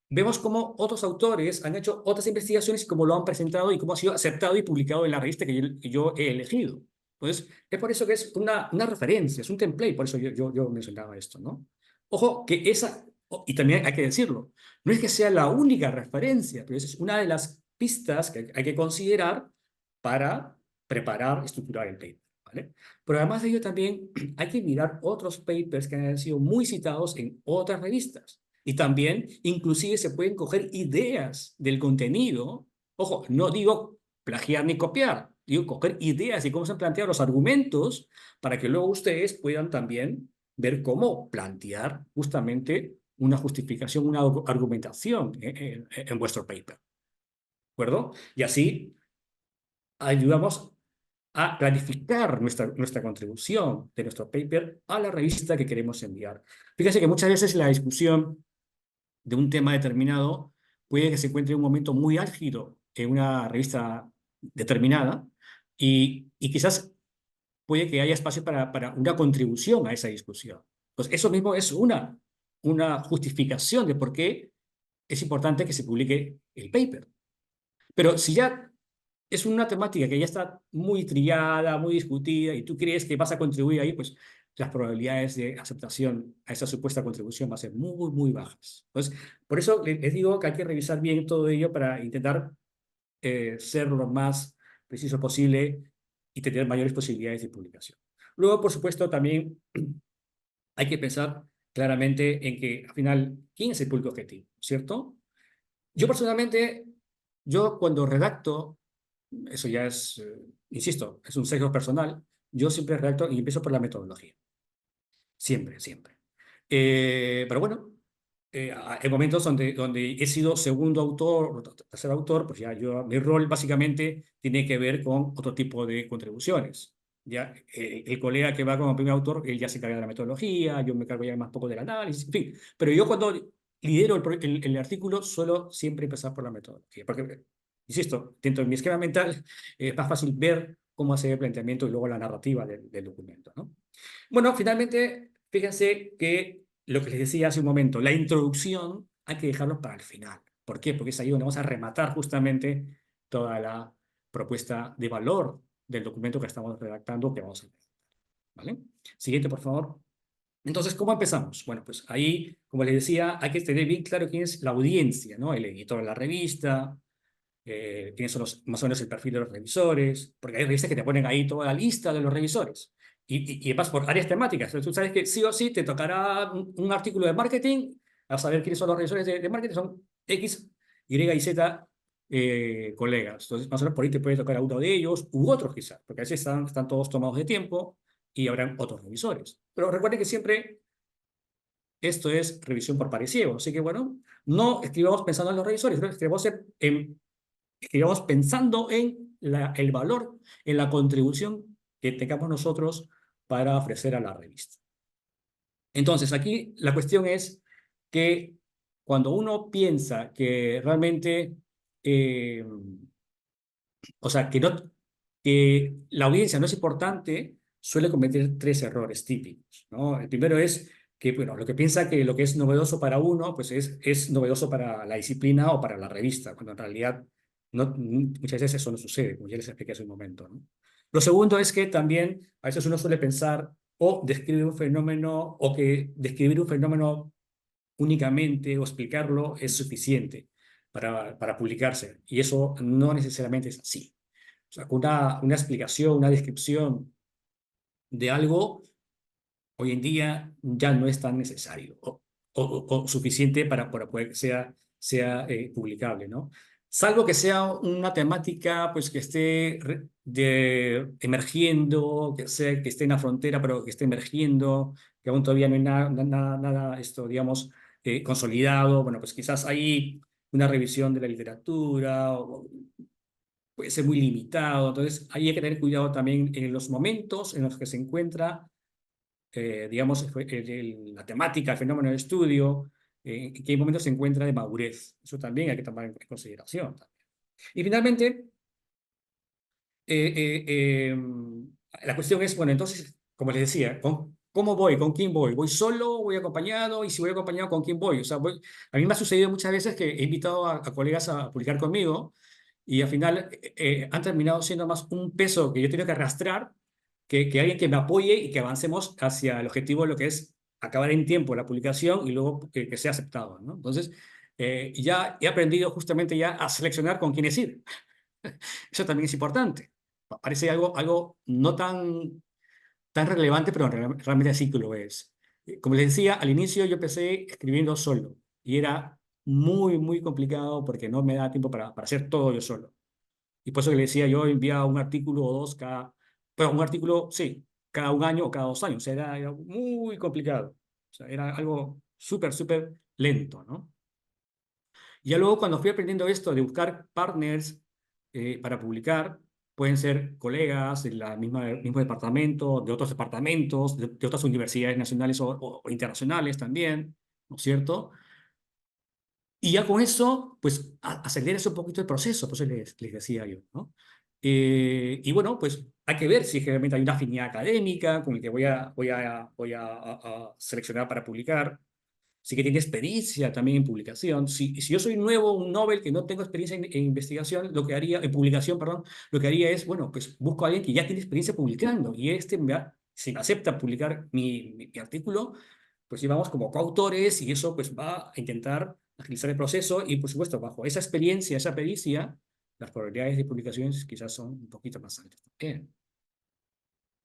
vemos cómo otros autores han hecho otras investigaciones y cómo lo han presentado y cómo ha sido aceptado y publicado en la revista que yo he elegido. Entonces, es por eso que es una referencia, es un template, por eso yo mencionaba esto, ¿no? Ojo, y también hay que decirlo, no es que sea la única referencia, pero es una de las pistas que hay que considerar para preparar, estructurar el paper, ¿vale? Pero además de ello también hay que mirar otros papers que han sido muy citados en otras revistas. Y también, inclusive, se pueden coger ideas del contenido. Ojo, no digo plagiar ni copiar, digo coger ideas y cómo se han planteado los argumentos para que luego ustedes puedan también ver cómo plantear justamente una justificación, una argumentación en vuestro paper. ¿De acuerdo? Y así ayudamos a clarificar nuestra contribución de nuestro paper a la revista que queremos enviar. Fíjense que muchas veces la discusión de un tema determinado, puede que se encuentre en un momento muy álgido en una revista determinada y quizás puede que haya espacio para una contribución a esa discusión. Pues eso mismo es una justificación de por qué es importante que se publique el paper. Pero si ya es una temática que ya está muy trillada, muy discutida, y tú crees que vas a contribuir ahí, pues las probabilidades de aceptación a esa supuesta contribución van a ser muy, muy bajas. Entonces, por eso les digo que hay que revisar bien todo ello para intentar ser lo más preciso posible y tener mayores posibilidades de publicación. Luego, por supuesto, también hay que pensar claramente en que, al final, ¿quién es el público objetivo? ¿Cierto? Yo personalmente, yo cuando redacto, eso ya es, insisto, es un sesgo personal, yo siempre redacto y empiezo por la metodología. Siempre, siempre. Pero bueno, hay momentos donde he sido segundo autor o tercer autor, pues ya mi rol básicamente tiene que ver con otro tipo de contribuciones. Ya, el colega que va como primer autor, él ya se encarga de la metodología, yo me encargo ya más poco del análisis, en fin. Pero yo cuando lidero el artículo suelo siempre empezar por la metodología, porque, insisto, dentro de mi esquema mental es más fácil ver cómo hacer el planteamiento y luego la narrativa del documento, ¿no? Bueno, finalmente, fíjense que lo que les decía hace un momento, la introducción hay que dejarlo para el final. ¿Por qué? Porque es ahí donde vamos a rematar justamente toda la propuesta de valor del documento que estamos redactando, que vamos a hacer. ¿Vale? Siguiente, por favor. Entonces, ¿cómo empezamos? Bueno, pues ahí, como les decía, hay que tener bien claro quién es la audiencia, ¿no? El editor de la revista, quiénes son más o menos el perfil de los revisores, porque hay revistas que te ponen ahí toda la lista de los revisores. Y vas por áreas temáticas. Entonces, tú sabes que sí o sí te tocará un artículo de marketing, a saber quiénes son los revisores de marketing, son X, Y y Z colegas. Entonces, más o menos por ahí te puede tocar a uno de ellos u otros quizás, porque a veces están todos tomados de tiempo y habrán otros revisores. Pero recuerden que siempre esto es revisión por pares ciegos. Así que bueno, no escribamos pensando en los revisores, sino escribamos pensando en el valor, en la contribución que tengamos nosotros para ofrecer a la revista. Entonces, aquí la cuestión es que cuando uno piensa que realmente, o sea, que la audiencia no es importante, suele cometer tres errores típicos, ¿no? El primero es que, bueno, lo que piensa que lo que es novedoso para uno, pues es novedoso para la disciplina o para la revista, cuando en realidad muchas veces eso no sucede, como ya les expliqué hace un momento, ¿no? Lo segundo es que también a veces uno suele pensar o describir un fenómeno o que describir un fenómeno únicamente o explicarlo es suficiente para publicarse. Y eso no necesariamente es así. O sea, una explicación, una descripción de algo hoy en día ya no es tan necesario o suficiente para poder que sea publicable, ¿no? Salvo que sea una temática pues, que esté emergiendo, que esté en la frontera, pero que esté emergiendo, que aún todavía no hay nada esto, digamos, consolidado. Bueno, pues quizás hay una revisión de la literatura, puede ser muy limitado. Entonces, ahí hay que tener cuidado también en los momentos en los que se encuentra digamos, la temática, el fenómeno de estudio, en qué momento se encuentra de madurez. Eso también hay que tomar en consideración. Y finalmente, eh, eh, la cuestión es, bueno, entonces, como les decía, ¿cómo voy? ¿Con quién voy? ¿Voy solo? ¿Voy acompañado? Y si voy acompañado, ¿con quién voy? O sea, a mí me ha sucedido muchas veces que he invitado a colegas a publicar conmigo y al final han terminado siendo más un peso que yo tengo que arrastrar que alguien que me apoye y que avancemos hacia el objetivo de lo que es acabar en tiempo la publicación y luego que sea aceptado, ¿no? Entonces, ya he aprendido justamente ya a seleccionar con quiénes ir. Eso también es importante. Parece algo no tan relevante, pero realmente así que lo es. Como les decía, al inicio yo empecé escribiendo solo y era muy, muy complicado porque no me da tiempo para hacer todo yo solo. Y por eso que le decía, yo enviaba un artículo o dos pero un artículo, sí, cada un año o cada 2 años. O sea, era muy complicado. O sea, era algo súper, súper lento, ¿no? Y ya luego cuando fui aprendiendo esto de buscar partners para publicar, pueden ser colegas del mismo departamento, de otros departamentos, de otras universidades nacionales o internacionales también, ¿no es cierto? Y ya con eso, pues aceleras un poquito el proceso, por eso les decía yo, ¿no? Y bueno, pues hay que ver si es que realmente hay una afinidad académica con el que voy a seleccionar para publicar, sí que tiene experiencia también en publicación. Si yo soy nuevo, un Nobel que no tengo experiencia en investigación, lo que haría, en publicación, perdón, lo que haría es, bueno, pues busco a alguien que ya tiene experiencia publicando y si me acepta publicar mi artículo, pues llevamos como coautores y eso pues va a intentar agilizar el proceso y por supuesto bajo esa experiencia, esa pericia, las probabilidades de publicaciones quizás son un poquito más altas también,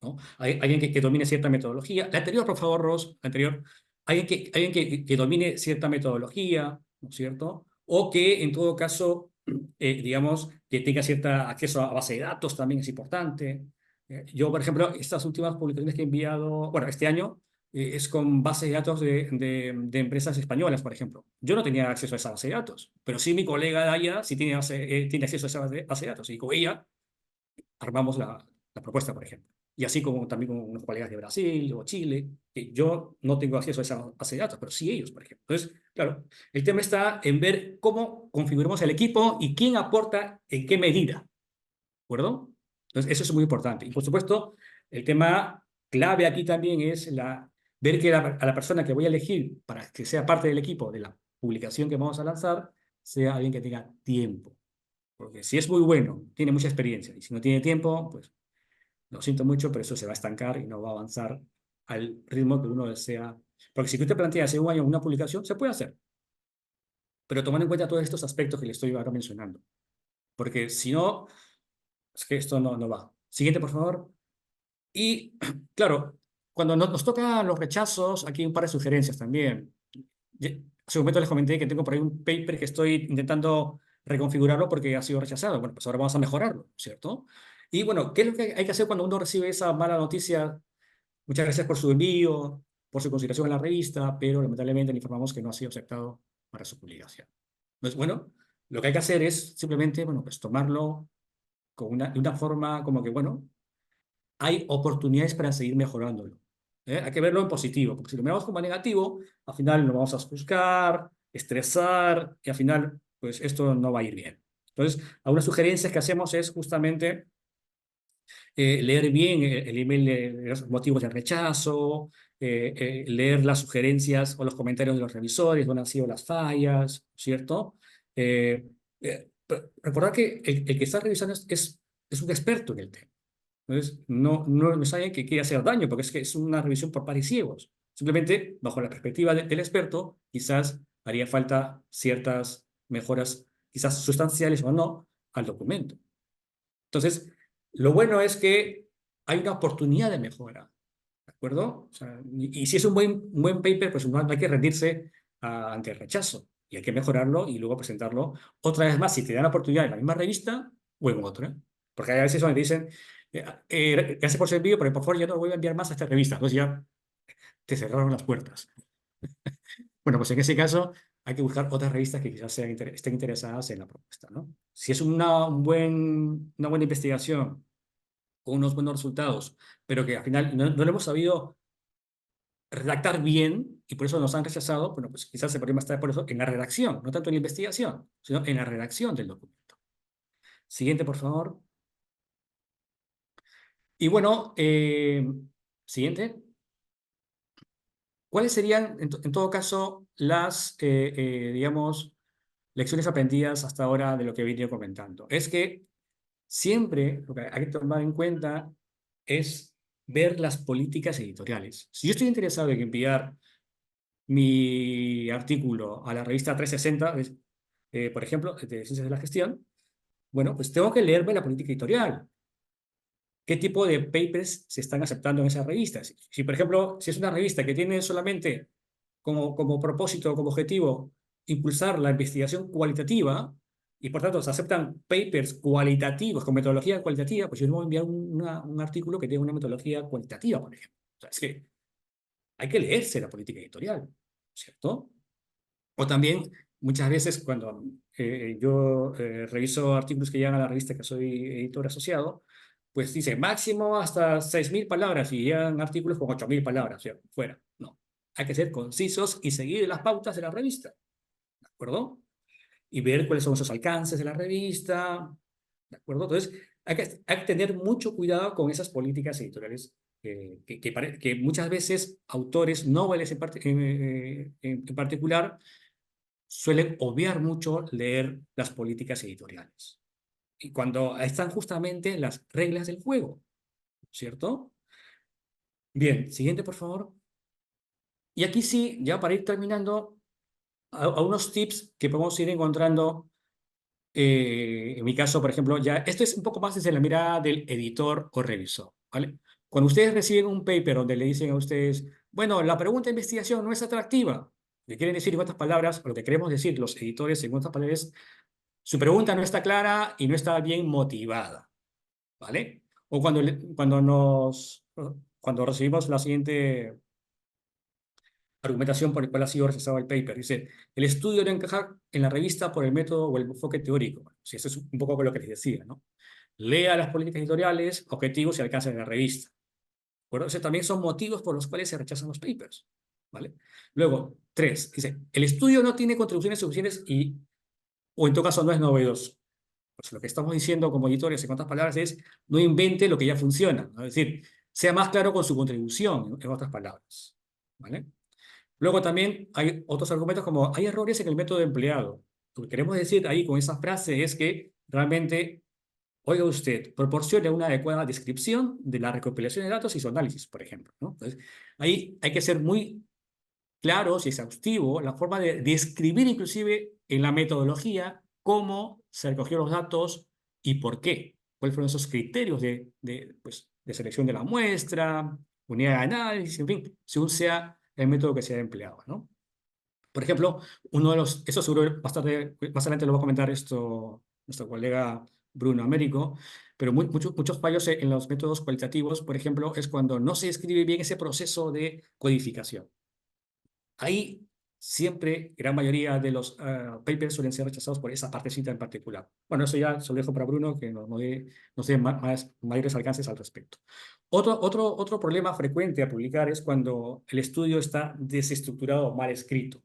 ¿no? Hay alguien que domine cierta metodología. La anterior, por favor, Ross, la anterior. Alguien que domine cierta metodología, ¿no es cierto? O que, en todo caso, digamos, que tenga cierto acceso a base de datos también es importante. Yo, por ejemplo, estas últimas publicaciones que he enviado, bueno, este año, es con bases de datos de empresas españolas, por ejemplo. Yo no tenía acceso a esa base de datos, pero sí mi colega de allá sí tiene acceso a esa base de datos. Y con ella armamos la propuesta, por ejemplo. Y así como también con unos colegas de Brasil o Chile, que yo no tengo acceso a esa base de datos, pero sí ellos, por ejemplo. Entonces, claro, el tema está en ver cómo configuramos el equipo y quién aporta en qué medida, ¿de acuerdo? Entonces, eso es muy importante. Y por supuesto, el tema clave aquí también es ver que a la persona que voy a elegir para que sea parte del equipo de la publicación que vamos a lanzar, sea alguien que tenga tiempo. Porque si es muy bueno, tiene mucha experiencia, y si no tiene tiempo, pues lo siento mucho, pero eso se va a estancar y no va a avanzar al ritmo que uno desea. Porque si tú te planteas hace un año una publicación, se puede hacer, pero tomando en cuenta todos estos aspectos que le estoy ahora mencionando. Porque si no, es que esto no va. Siguiente, por favor. Y claro, cuando nos tocan los rechazos, aquí hay un par de sugerencias también. Hace un momento les comenté que tengo por ahí un paper que estoy intentando reconfigurarlo porque ha sido rechazado. Bueno, pues ahora vamos a mejorarlo, ¿cierto? Y bueno, ¿qué es lo que hay que hacer cuando uno recibe esa mala noticia? Muchas gracias por su envío, por su consideración en la revista, pero lamentablemente le informamos que no ha sido aceptado para su publicación. Entonces, bueno, lo que hay que hacer es simplemente, bueno, pues tomarlo de una forma como que, bueno, hay oportunidades para seguir mejorándolo. Hay que verlo en positivo, porque si lo miramos como negativo, al final nos vamos a buscar, estresar, y al final, pues esto no va a ir bien. Entonces, algunas sugerencias que hacemos es justamente leer bien el email de los motivos de rechazo, leer las sugerencias o los comentarios de los revisores, dónde han sido las fallas, ¿cierto? Recordar que el que está revisando es un experto en el tema. Entonces, no es alguien que quiera hacer daño, porque es que es una revisión por pares ciegos. Simplemente, bajo la perspectiva del experto, quizás haría falta ciertas mejoras, quizás sustanciales o no, al documento. Entonces, lo bueno es que hay una oportunidad de mejora, ¿de acuerdo? O sea, y si es un buen paper, pues no hay que rendirse ante el rechazo y hay que mejorarlo y luego presentarlo otra vez más si te dan la oportunidad en la misma revista o en otra. Porque hay veces donde te dicen, gracias por su envío, pero por favor ya no voy a enviar más a esta revista. Entonces ya te cerraron las puertas. Bueno, pues en ese caso hay que buscar otras revistas que quizás estén interesadas en la propuesta, ¿no? Si es una buena investigación con unos buenos resultados, pero que al final no lo hemos sabido redactar bien y por eso nos han rechazado, bueno, pues quizás el problema está por eso en la redacción, no tanto en la investigación, sino en la redacción del documento. Siguiente, por favor. Y bueno, siguiente. ¿Cuáles serían, en todo caso, las, digamos, lecciones aprendidas hasta ahora de lo que he venido comentando? Es que siempre lo que hay que tomar en cuenta es ver las políticas editoriales. Si yo estoy interesado en enviar mi artículo a la revista 360, por ejemplo, de Ciencias de la Gestión, bueno, pues tengo que leerme la política editorial. ¿Qué tipo de papers se están aceptando en esas revistas? Si, por ejemplo, si es una revista que tiene solamente como propósito, como objetivo, impulsar la investigación cualitativa, y por tanto se aceptan papers cualitativos con metodología cualitativa, pues yo no voy a enviar un artículo que tenga una metodología cualitativa, por ejemplo. O sea, es que hay que leerse la política editorial, ¿cierto? O también, muchas veces, cuando yo reviso artículos que llegan a la revista que soy editor asociado, pues dice máximo hasta 6.000 palabras y llegan artículos con 8.000 palabras, o fuera. No. Hay que ser concisos y seguir las pautas de la revista. ¿De acuerdo? y ver cuáles son esos alcances de la revista, ¿de acuerdo? Entonces, hay que tener mucho cuidado con esas políticas editoriales que muchas veces autores noveles en particular suelen obviar mucho leer las políticas editoriales. Y cuando están justamente las reglas del juego, ¿cierto? Bien, siguiente, por favor. Y aquí sí, ya para ir terminando, a unos tips que podemos ir encontrando. En mi caso, por ejemplo, ya esto es un poco más desde la mirada del editor o revisor, ¿vale? Cuando ustedes reciben un paper donde le dicen a ustedes, bueno, la pregunta de investigación no es atractiva, lo que quieren decir en otras palabras, o lo que queremos decir los editores en otras palabras, su pregunta no está clara y no está bien motivada, ¿vale? O cuando recibimos la siguiente argumentación por el cual ha sido rechazado el paper. Dice, el estudio no encaja en la revista por el método o el enfoque teórico. Sí, eso es un poco lo que les decía, ¿no? Lea las políticas editoriales, objetivos y alcances de la revista. ¿De acuerdo? Esos también son motivos por los cuales se rechazan los papers, ¿vale? Luego, 3, dice, el estudio no tiene contribuciones suficientes o en todo caso no es novedoso. Pues lo que estamos diciendo como editores, en otras palabras, es no invente lo que ya funciona, ¿no? Es decir, sea más claro con su contribución, en otras palabras, ¿vale? Luego también hay otros argumentos como hay errores en el método empleado. Lo que queremos decir ahí con esa frase es que realmente, oiga usted, proporcione una adecuada descripción de la recopilación de datos y su análisis, por ejemplo, ¿no? Entonces, ahí hay que ser muy claros y exhaustivo la forma de describir inclusive en la metodología cómo se recogieron los datos y por qué. ¿Cuáles fueron esos criterios pues, de selección de la muestra, unidad de análisis, en fin, según sea el método que se haya empleado, ¿no? Por ejemplo, eso seguro más adelante lo va a comentar nuestro colega Bruno Américo, pero muchos fallos en los métodos cualitativos, por ejemplo, es cuando no se describe bien ese proceso de codificación. Ahí siempre, gran mayoría de los papers suelen ser rechazados por esa partecita en particular. Bueno, eso ya se lo dejo para Bruno, que nos dé mayores alcances al respecto. Otro problema frecuente a publicar es cuando el estudio está desestructurado o mal escrito.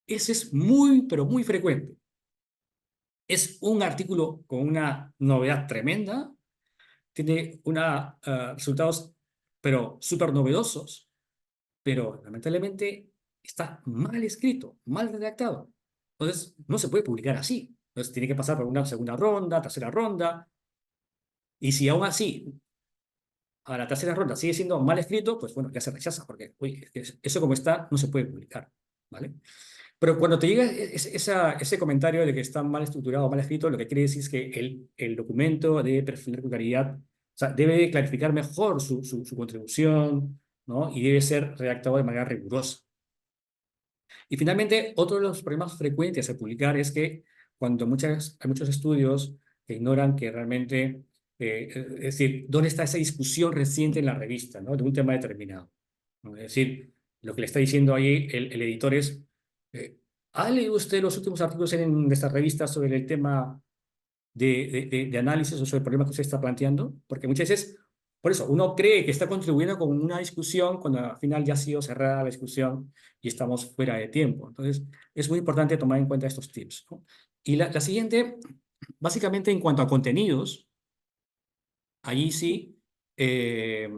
Ese es muy, pero muy frecuente. Es un artículo con una novedad tremenda, tiene resultados, pero súper novedosos, pero lamentablemente está mal escrito, mal redactado. Entonces, no se puede publicar así. Entonces, tiene que pasar por una segunda ronda, tercera ronda, y si aún así a la tercera ronda sigue siendo mal escrito, pues bueno, ya se rechaza, porque uy, eso como está no se puede publicar, ¿vale? Pero cuando te llega ese comentario de que está mal estructurado, mal escrito, lo que quiere decir es que el documento debe perfeccionar con claridad, o sea, debe clarificar mejor su contribución, ¿no? Y debe ser redactado de manera rigurosa. Y finalmente, otro de los problemas frecuentes a publicar es que cuando hay muchos estudios que ignoran que realmente, es decir, ¿dónde está esa discusión reciente en la revista, ¿no? De un tema determinado, ¿no? Es decir, lo que le está diciendo ahí el editor es, eh, ¿ha leído usted los últimos artículos en esta revista sobre el tema de análisis o sobre el problema que usted está planteando? Porque muchas veces, por eso, uno cree que está contribuyendo con una discusión cuando al final ya ha sido cerrada la discusión y estamos fuera de tiempo. Entonces, es muy importante tomar en cuenta estos tips, ¿no? Y la siguiente, básicamente en cuanto a contenidos, allí sí, eh,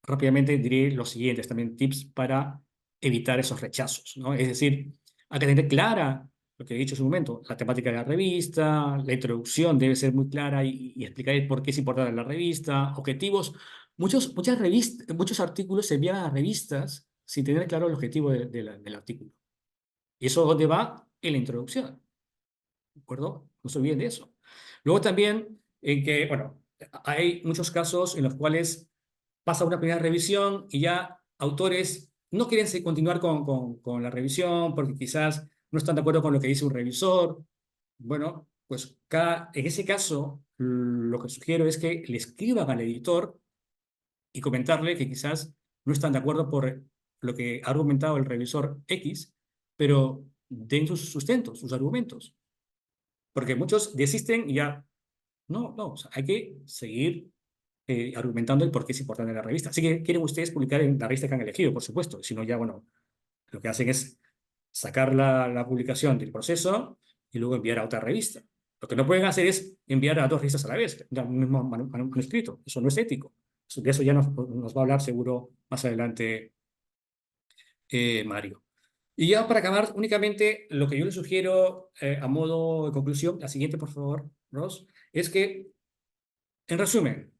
rápidamente diré los siguientes también tips para evitar esos rechazos, ¿no? Es decir, hay que tener clara lo que he dicho en su momento, la temática de la revista, la introducción debe ser muy clara y explicar por qué es importante la revista, objetivos. Muchos artículos se envían a revistas sin tener claro el objetivo del artículo. ¿Y eso dónde va? En la introducción. ¿De acuerdo? No se olviden de eso. Luego también en que, bueno, hay muchos casos en los cuales pasa una primera revisión y ya autores no quieren continuar con la revisión porque quizás no están de acuerdo con lo que dice un revisor. Bueno, pues en ese caso lo que sugiero es que le escriban al editor y comentarle que quizás no están de acuerdo por lo que ha argumentado el revisor X, pero den sus sustentos, sus argumentos. Porque muchos desisten y ya, no, o sea, hay que seguir argumentando el por qué es importante la revista. Así que quieren ustedes publicar en la revista que han elegido, por supuesto. Si no, ya, bueno, lo que hacen es sacar la publicación del proceso y luego enviar a otra revista. Lo que no pueden hacer es enviar a dos revistas a la vez, un mismo manuscrito. Eso no es ético. De eso ya nos va a hablar seguro más adelante Mario. Y ya para acabar, únicamente lo que yo le sugiero a modo de conclusión, la siguiente, por favor, Ross, es que, en resumen,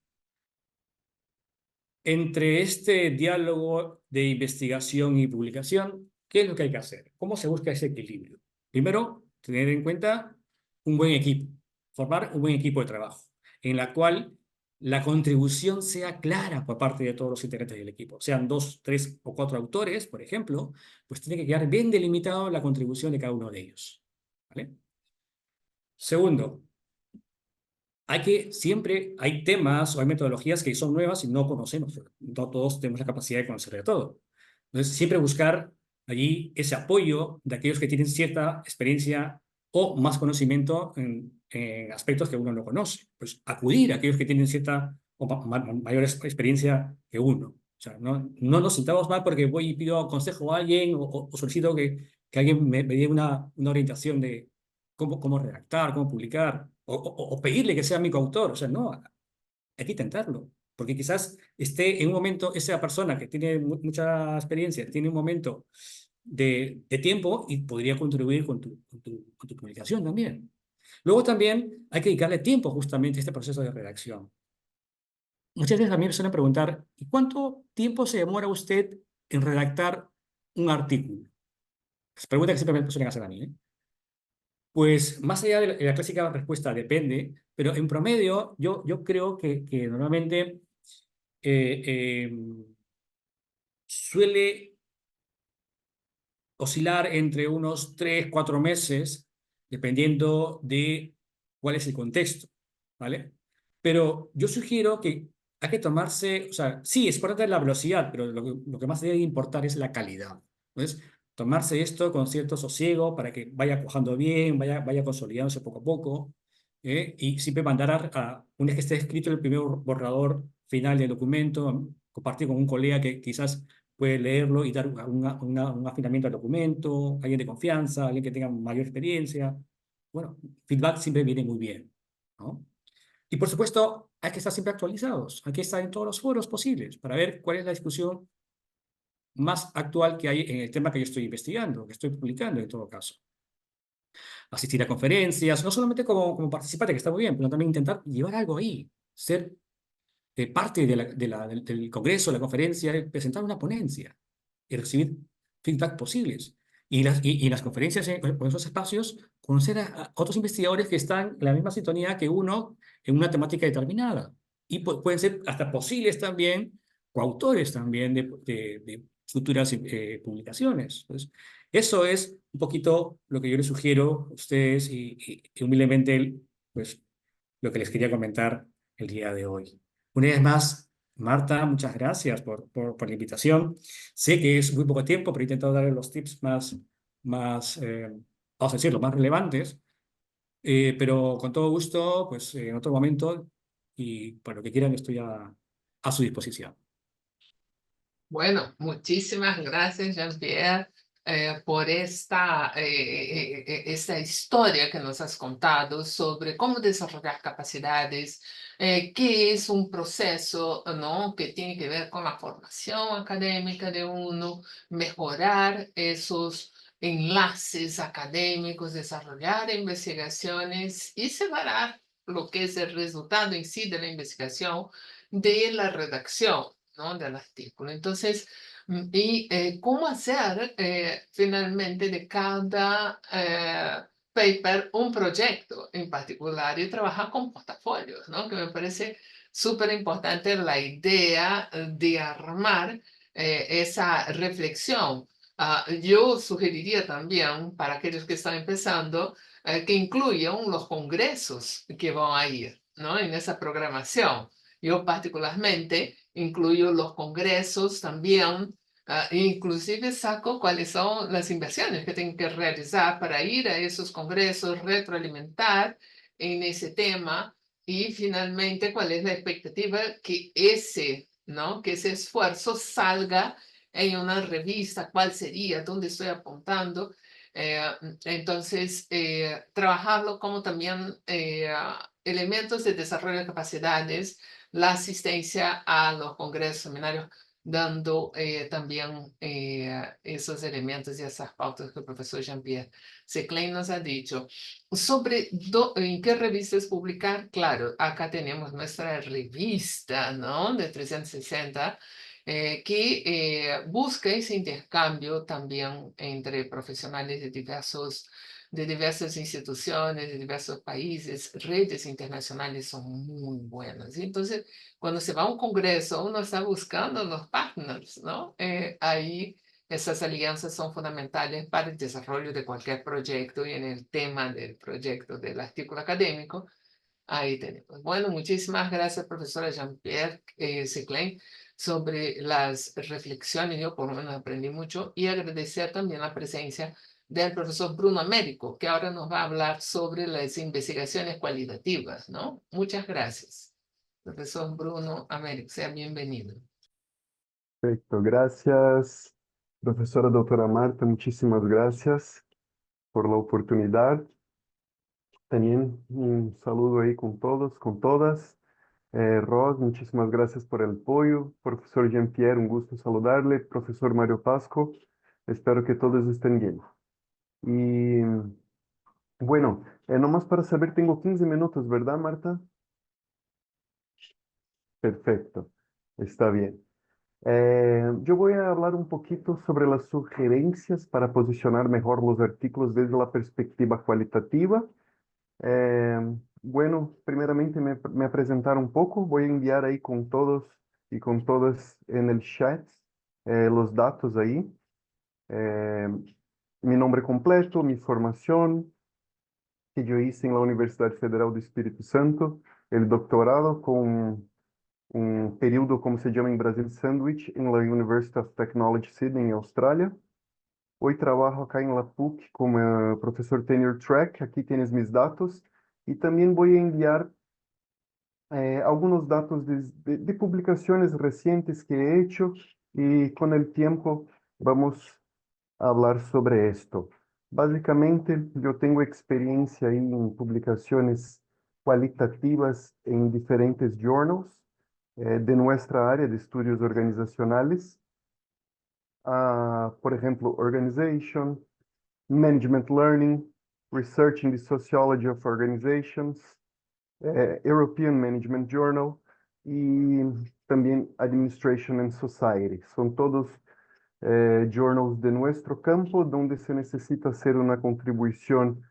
entre este diálogo de investigación y publicación, ¿qué es lo que hay que hacer? ¿Cómo se busca ese equilibrio? Primero, tener en cuenta un buen equipo, formar un buen equipo de trabajo, en la cual la contribución sea clara por parte de todos los integrantes del equipo. Sean 2, 3 o 4 autores, por ejemplo, pues tiene que quedar bien delimitado la contribución de cada uno de ellos. ¿Vale? Segundo, siempre hay temas o hay metodologías que son nuevas y no conocemos. No todos tenemos la capacidad de conocer de todo. Entonces, siempre buscar allí ese apoyo de aquellos que tienen cierta experiencia o más conocimiento en aspectos que uno no conoce. Pues acudir a aquellos que tienen cierta o mayor experiencia que uno. O sea, no nos sintamos mal porque voy y pido consejo a alguien o solicito que alguien me dé una orientación de cómo redactar, cómo publicar, o pedirle que sea mi coautor. O sea, no, hay que intentarlo. Porque quizás esté en un momento, esa persona que tiene mucha experiencia, tiene un momento de tiempo y podría contribuir con tu publicación también. Luego también hay que dedicarle tiempo justamente a este proceso de redacción. Muchas veces a mí me suelen preguntar, ¿y cuánto tiempo se demora usted en redactar un artículo? Es pregunta que siempre me suelen hacer a mí, ¿eh? Pues más allá de la clásica respuesta depende, pero en promedio yo creo que normalmente eh, eh, suele oscilar entre unos 3, 4 meses, dependiendo de cuál es el contexto, ¿vale? Pero yo sugiero que hay que tomarse, o sea, sí, es importante la velocidad, pero lo que más debe importar es la calidad. Entonces, tomarse esto con cierto sosiego para que vaya cuajando bien, vaya consolidándose poco a poco, y siempre mandar una vez que esté escrito el primer borrador final del documento, compartir con un colega que quizás puede leerlo y dar un afinamiento al documento, alguien de confianza, alguien que tenga mayor experiencia. Bueno, feedback siempre viene muy bien, ¿no? Y por supuesto, hay que estar siempre actualizados, hay que estar en todos los foros posibles para ver cuál es la discusión más actual que hay en el tema que yo estoy investigando, que estoy publicando en todo caso. Asistir a conferencias, no solamente como participante, que está muy bien, pero también intentar llevar algo ahí, ser parte del congreso, la conferencia, presentar una ponencia y recibir feedback posibles. Y en las conferencias, en esos espacios, conocer a otros investigadores que están en la misma sintonía que uno en una temática determinada. Y pueden ser hasta posibles también, coautores también de futuras publicaciones. Entonces, eso es un poquito lo que yo les sugiero a ustedes y humildemente, pues, lo que les quería comentar el día de hoy. Una vez más, Marta, muchas gracias por la invitación. Sé que es muy poco tiempo, pero he intentado darle los tips vamos a decirlo, más relevantes, pero con todo gusto, pues en otro momento y para lo que quieran estoy a su disposición. Bueno, muchísimas gracias, Jean-Pierre, por esta historia que nos has contado sobre cómo desarrollar capacidades, que es un proceso, ¿no?, que tiene que ver con la formación académica de uno, mejorar esos enlaces académicos, desarrollar investigaciones y separar lo que es el resultado en sí de la investigación de la redacción, ¿no?, del artículo. Entonces, cómo hacer finalmente de cada paper un proyecto en particular y trabajar con portafolios, ¿no? Que me parece súper importante la idea de armar esa reflexión. Yo sugeriría también para aquellos que están empezando que incluyan los congresos que van a ir, ¿no?, en esa programación. Yo particularmente incluyo los congresos también, inclusive saco cuáles son las inversiones que tengo que realizar para ir a esos congresos, retroalimentar en ese tema y finalmente cuál es la expectativa que ¿no?, que ese esfuerzo salga en una revista, cuál sería, dónde estoy apuntando. Eh, entonces, trabajarlo como también elementos de desarrollo de capacidades, la asistencia a los congresos, seminarios, dando también esos elementos y esas pautas que el profesor Jean-Pierre Seclain nos ha dicho. Sobre en qué revistas publicar, claro, acá tenemos nuestra revista, ¿no? De 360 que busca ese intercambio también entre profesionales de diversas instituciones, de diversos países. Redes internacionales son muy buenas. Y entonces, cuando se va a un congreso, uno está buscando los partners, ¿no? Ahí esas alianzas son fundamentales para el desarrollo de cualquier proyecto y en el tema del proyecto del artículo académico. Ahí tenemos. Bueno, muchísimas gracias, profesora Jean-Pierre Seclain, sobre las reflexiones. Yo por lo menos aprendí mucho y agradecer también la presencia del profesor Bruno Américo, que ahora nos va a hablar sobre las investigaciones cualitativas, ¿no? Muchas gracias. Profesor Bruno Américo, sea bienvenido. Perfecto, gracias, profesora doctora Marta, muchísimas gracias por la oportunidad. También un saludo ahí con todos, con todas. Ros, muchísimas gracias por el apoyo. Profesor Jean-Pierre, un gusto saludarle. Profesor Mario Pasco, espero que todos estén bien. Y bueno, nomás para saber, tengo 15 minutos, ¿verdad, Marta? Perfecto, está bien. Yo voy a hablar un poquito sobre las sugerencias para posicionar mejor los artículos desde la perspectiva cualitativa. Eh, bueno, primeramente me presentar un poco. Voy a enviar ahí con todos y con todas en el chat los datos ahí. Eh, Mi nombre completo, mi formación que yo hice en la Universidad Federal do Espírito Santo, el doctorado con un período, como se llama en Brasil, Sandwich, en la University of Technology Sydney, en Australia. Hoy trabajo acá en la PUC como profesor tenure track. Aquí tienes mis datos. Y también voy a enviar algunos datos de publicaciones recientes que he hecho y con el tiempo vamos a hablar sobre esto. Básicamente, yo tengo experiencia ahí en publicaciones cualitativas en diferentes journals de nuestra área de estudios organizacionales. Por ejemplo, Organization, Management Learning, Research in the Sociology of Organizations, European Management Journal y también Administration and Society. Son todos journals de nuestro campo donde se necesita hacer una contribución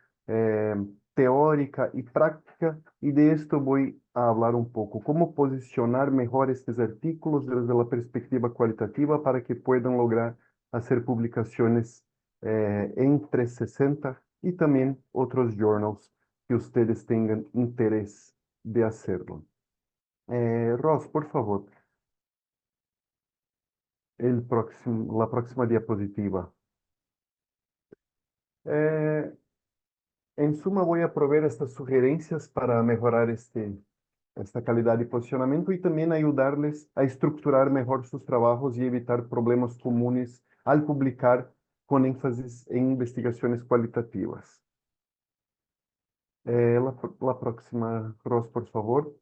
teórica y práctica, y de esto voy a hablar un poco. Cómo posicionar mejor estos artículos desde la perspectiva cualitativa para que puedan lograr hacer publicaciones en 360 y también otros journals que ustedes tengan interés de hacerlo. Ross, por favor, la próxima diapositiva. Eh, en suma, voy a proveer estas sugerencias para mejorar esta calidad de posicionamiento y también ayudarles a estructurar mejor sus trabajos y evitar problemas comunes al publicar con énfasis en investigaciones cualitativas. La próxima, Ross, por favor.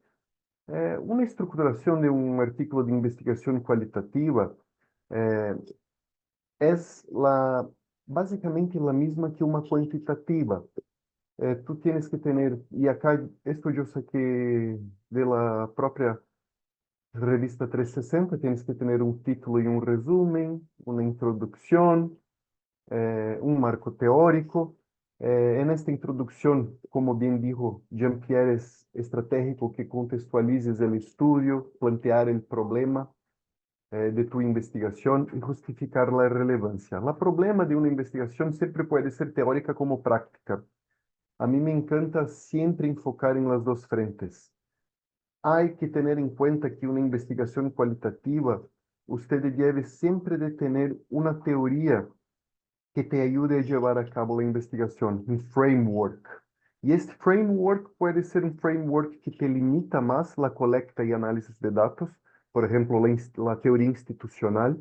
Una estructuración de un artículo de investigación cualitativa eh, es básicamente la misma que una cuantitativa. Tú tienes que tener, y acá esto yo saqué de la propia revista 360, tienes que tener un título y un resumen, una introducción, un marco teórico. En esta introducción, como bien dijo Jean-Pierre, es estratégico que contextualices el estudio, plantear el problema de tu investigación y justificar la relevancia. El problema de una investigación siempre puede ser teórica como práctica. A mí me encanta siempre enfocar en las dos frentes. Hay que tener en cuenta que una investigación cualitativa, usted debe siempre de tener una teoría que te ayude a llevar a cabo la investigación, un framework. Y este framework puede ser un framework que te limita más la colecta y análisis de datos, por ejemplo, la teoría institucional,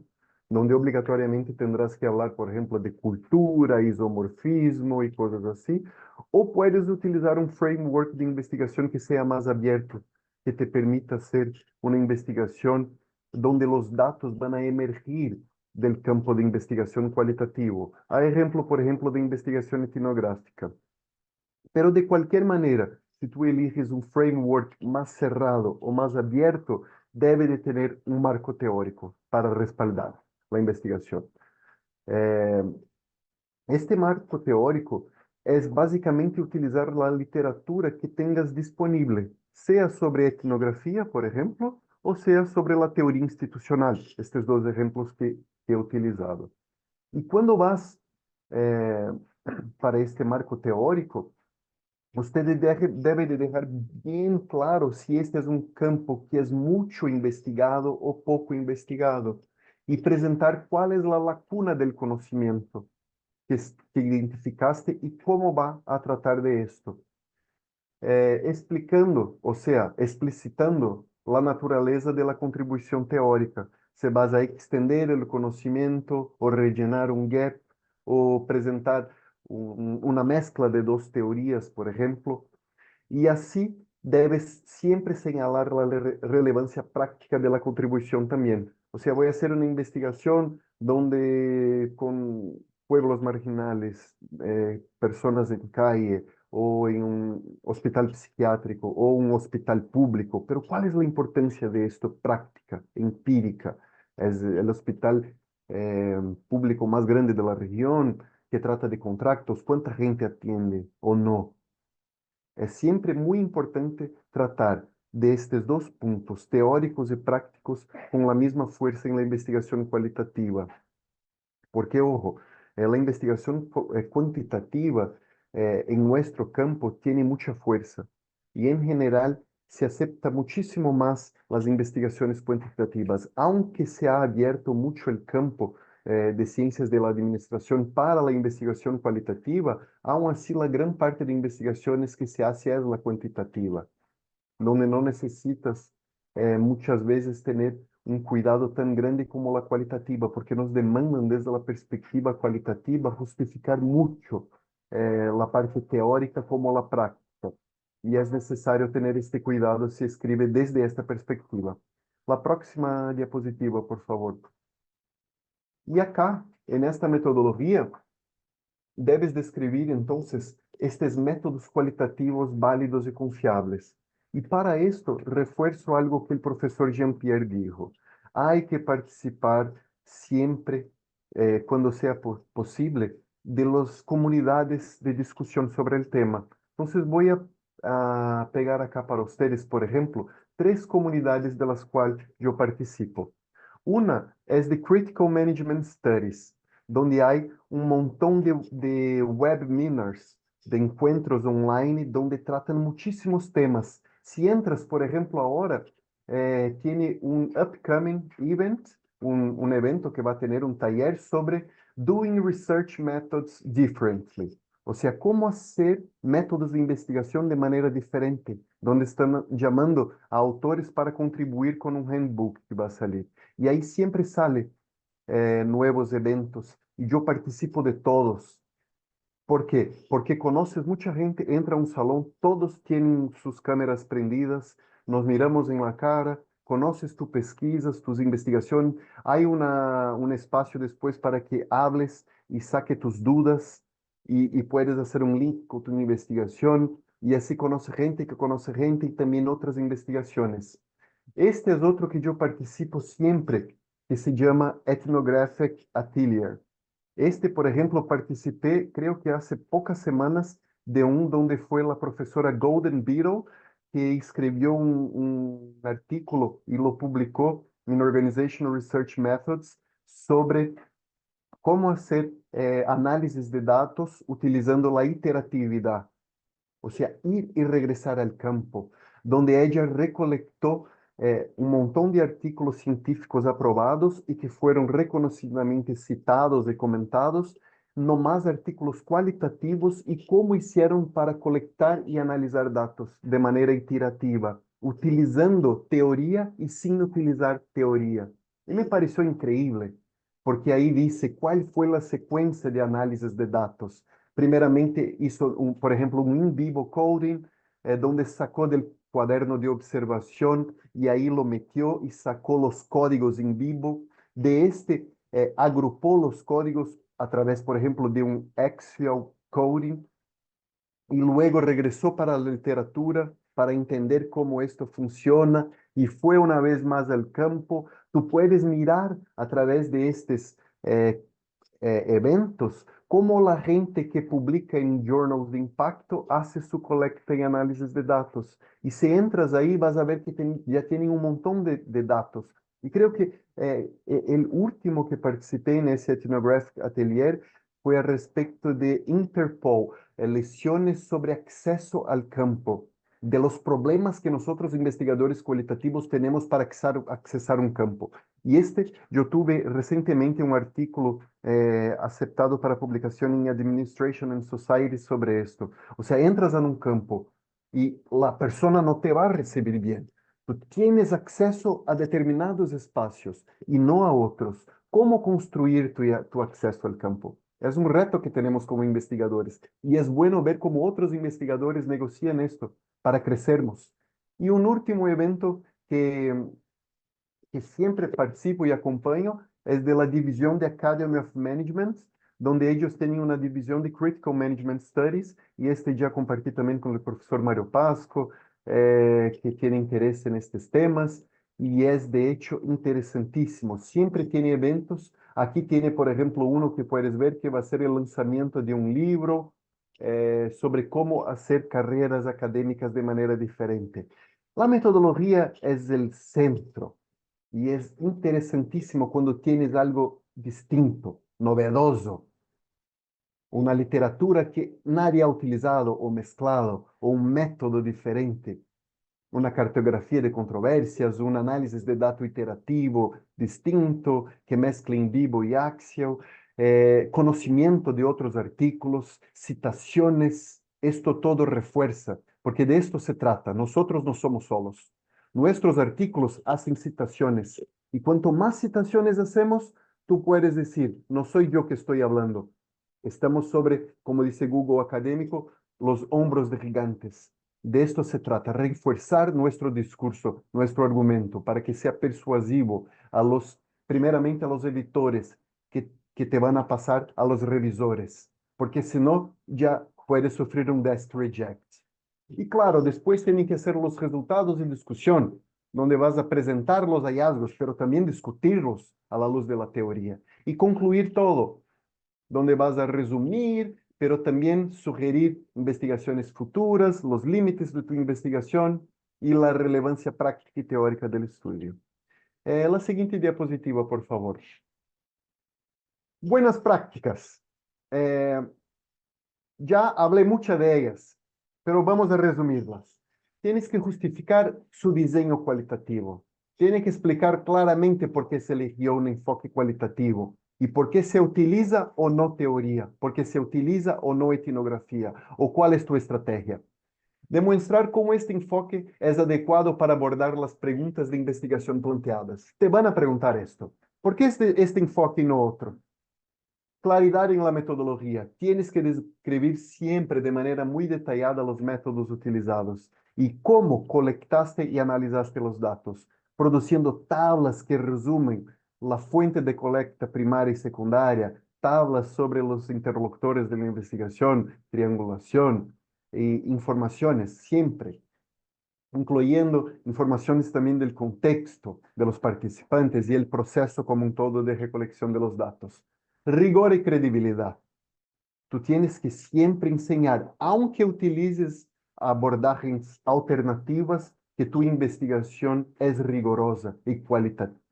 donde obligatoriamente tendrás que hablar, por ejemplo, de cultura, isomorfismo y cosas así, o puedes utilizar un framework de investigación que sea más abierto, que te permita hacer una investigación donde los datos van a emergir del campo de investigación cualitativo. Hay ejemplo, por ejemplo, de investigación etnográfica. Pero de cualquier manera, si tú eliges un framework más cerrado o más abierto, debe de tener un marco teórico para respaldar la investigación. Eh, este marco teórico es básicamente utilizar la literatura que tengas disponible, sea sobre etnografía, por ejemplo, o sea sobre la teoría institucional, estos dos ejemplos que he utilizado. Y cuando vas eh, para este marco teórico, usted debe de dejar bien claro si este es un campo que es mucho investigado o poco investigado y presentar cuál es la lacuna del conocimiento que identificaste y cómo va a tratar de esto. Explicando, o sea, explicitando la naturaleza de la contribución teórica. Se basa a extender el conocimiento o rellenar un gap o presentar una mezcla de dos teorías, por ejemplo. Y así debes siempre señalar la relevancia práctica de la contribución también. O sea, voy a hacer una investigación donde con pueblos marginales, personas en calle o en un hospital psiquiátrico o un hospital público. Pero ¿cuál es la importancia de esto práctica, empírica? Es el hospital público más grande de la región que trata de contratos. ¿Cuánta gente atiende o no? Es siempre muy importante tratar de estos dos puntos, teóricos y prácticos, con la misma fuerza en la investigación cualitativa. Porque, ojo, la investigación cuantitativa en nuestro campo tiene mucha fuerza y en general se acepta muchísimo más las investigaciones cuantitativas, aunque se ha abierto mucho el campo de ciencias de la administración para la investigación cualitativa, aún así la gran parte de investigaciones que se hace es la cuantitativa, donde no necesitas muchas veces tener un cuidado tan grande como la cualitativa, porque nos demandan desde la perspectiva cualitativa justificar mucho la parte teórica como la práctica. Y es necesario tener este cuidado si escribe desde esta perspectiva. La próxima diapositiva, por favor. Y acá, en esta metodología, debes describir entonces estos métodos cualitativos válidos y confiables. Y para esto refuerzo algo que el profesor Jean-Pierre dijo. Hay que participar siempre, cuando sea posible, de las comunidades de discusión sobre el tema. Entonces voy a pegar acá para ustedes, por ejemplo, 3 comunidades de las cuales yo participo. Una es de Critical Management Studies, donde hay un montón de webinars, de encuentros online, donde tratan muchísimos temas. Si entras, por ejemplo, ahora, tiene un upcoming event, un evento que va a tener un taller sobre Doing Research Methods Differently. O sea, cómo hacer métodos de investigación de manera diferente, donde están llamando a autores para contribuir con un handbook que va a salir. Y ahí siempre sale nuevos eventos y yo participo de todos. ¿Por qué? Porque conoces mucha gente, entra a un salón, todos tienen sus cámaras prendidas, nos miramos en la cara, conoces tus pesquisas, tus investigaciones, hay un espacio después para que hables y saque tus dudas y puedes hacer un link con tu investigación y así conoce gente que conoce gente y también otras investigaciones. Este es otro que yo participo siempre, que se llama Ethnographic Atelier. Este, por ejemplo, participé, creo que hace pocas semanas, de donde fue la profesora Golden Beetle, que escribió un artículo y lo publicó en Organizational Research Methods sobre cómo hacer análisis de datos utilizando la iteratividad. O sea, ir y regresar al campo, donde ella recolectó un montón de artículos científicos aprobados y que fueron reconocidamente citados y comentados, no más artículos cualitativos y cómo hicieron para colectar y analizar datos de manera iterativa, utilizando teoría y sin utilizar teoría. Y me pareció increíble, porque ahí dice cuál fue la secuencia de análisis de datos. Primeramente hizo, por ejemplo, un in vivo coding, donde sacó del cuaderno de observación y ahí lo metió y sacó los códigos in vivo. De agrupó los códigos a través, por ejemplo, de un Excel coding y luego regresó para la literatura para entender cómo esto funciona y fue una vez más al campo. Tú puedes mirar a través de estos eventos cómo la gente que publica en journals de impacto hace su colecta y análisis de datos. Y si entras ahí vas a ver que ya tienen un montón de datos. Y creo que el último que participé en ese Ethnographic Atelier fue al respecto de Interpol, lecciones sobre acceso al campo, de los problemas que nosotros investigadores cualitativos tenemos para accesar un campo. Y yo tuve recientemente un artículo aceptado para publicación en Administration and Society sobre esto. O sea, entras en un campo y la persona no te va a recibir bien. Tú tienes acceso a determinados espacios y no a otros. ¿Cómo construir tu acceso al campo? Es un reto que tenemos como investigadores y es bueno ver cómo otros investigadores negocian esto para crecernos. Y un último evento que siempre participo y acompaño es de la división de Academy of Management, donde ellos tienen una división de Critical Management Studies y ya compartí también con el profesor Mario Pasco, que tiene interés en estos temas y es de hecho interesantísimo. Siempre tiene eventos. Aquí tiene, por ejemplo, uno que puedes ver que va a ser el lanzamiento de un libro sobre cómo hacer carreras académicas de manera diferente. La metodología es el centro. Y es interesantísimo cuando tienes algo distinto, novedoso, una literatura que nadie ha utilizado o mezclado, o un método diferente, una cartografía de controversias, un análisis de dato iterativo distinto que mezcla in vivo y Axel, conocimiento de otros artículos, citaciones, esto todo refuerza, porque de esto se trata. Nosotros no somos solos. Nuestros artículos hacen citaciones y cuanto más citaciones hacemos, tú puedes decir, no soy yo que estoy hablando. Estamos sobre, como dice Google académico, los hombros de gigantes. De esto se trata, reforzar nuestro discurso, nuestro argumento, para que sea persuasivo primeramente a los editores que te van a pasar a los revisores, porque si no, ya puedes sufrir un desk reject. Y claro, después tienen que ser los resultados de discusión, donde vas a presentar los hallazgos, pero también discutirlos a la luz de la teoría. Y concluir todo, donde vas a resumir, pero también sugerir investigaciones futuras, los límites de tu investigación y la relevancia práctica y teórica del estudio. La siguiente diapositiva, por favor. Buenas prácticas. Ya hablé muchas de ellas, pero vamos a resumirlas. Tienes que justificar su diseño cualitativo. Tiene que explicar claramente por qué se eligió un enfoque cualitativo y por qué se utiliza o no teoría, por qué se utiliza o no etnografía, o cuál es tu estrategia. Demostrar cómo este enfoque es adecuado para abordar las preguntas de investigación planteadas. Te van a preguntar esto. ¿Por qué este enfoque y no otro? Claridad en la metodología. Tienes que describir siempre de manera muy detallada los métodos utilizados y cómo colectaste y analizaste los datos, produciendo tablas que resumen la fuente de colecta primaria y secundaria, tablas sobre los interlocutores de la investigación, triangulación e informaciones siempre, incluyendo informaciones también del contexto de los participantes y el proceso como un todo de recolección de los datos. Rigor y credibilidad. Tú tienes que siempre enseñar, aunque utilices abordajes alternativas, que tu investigación es rigurosa y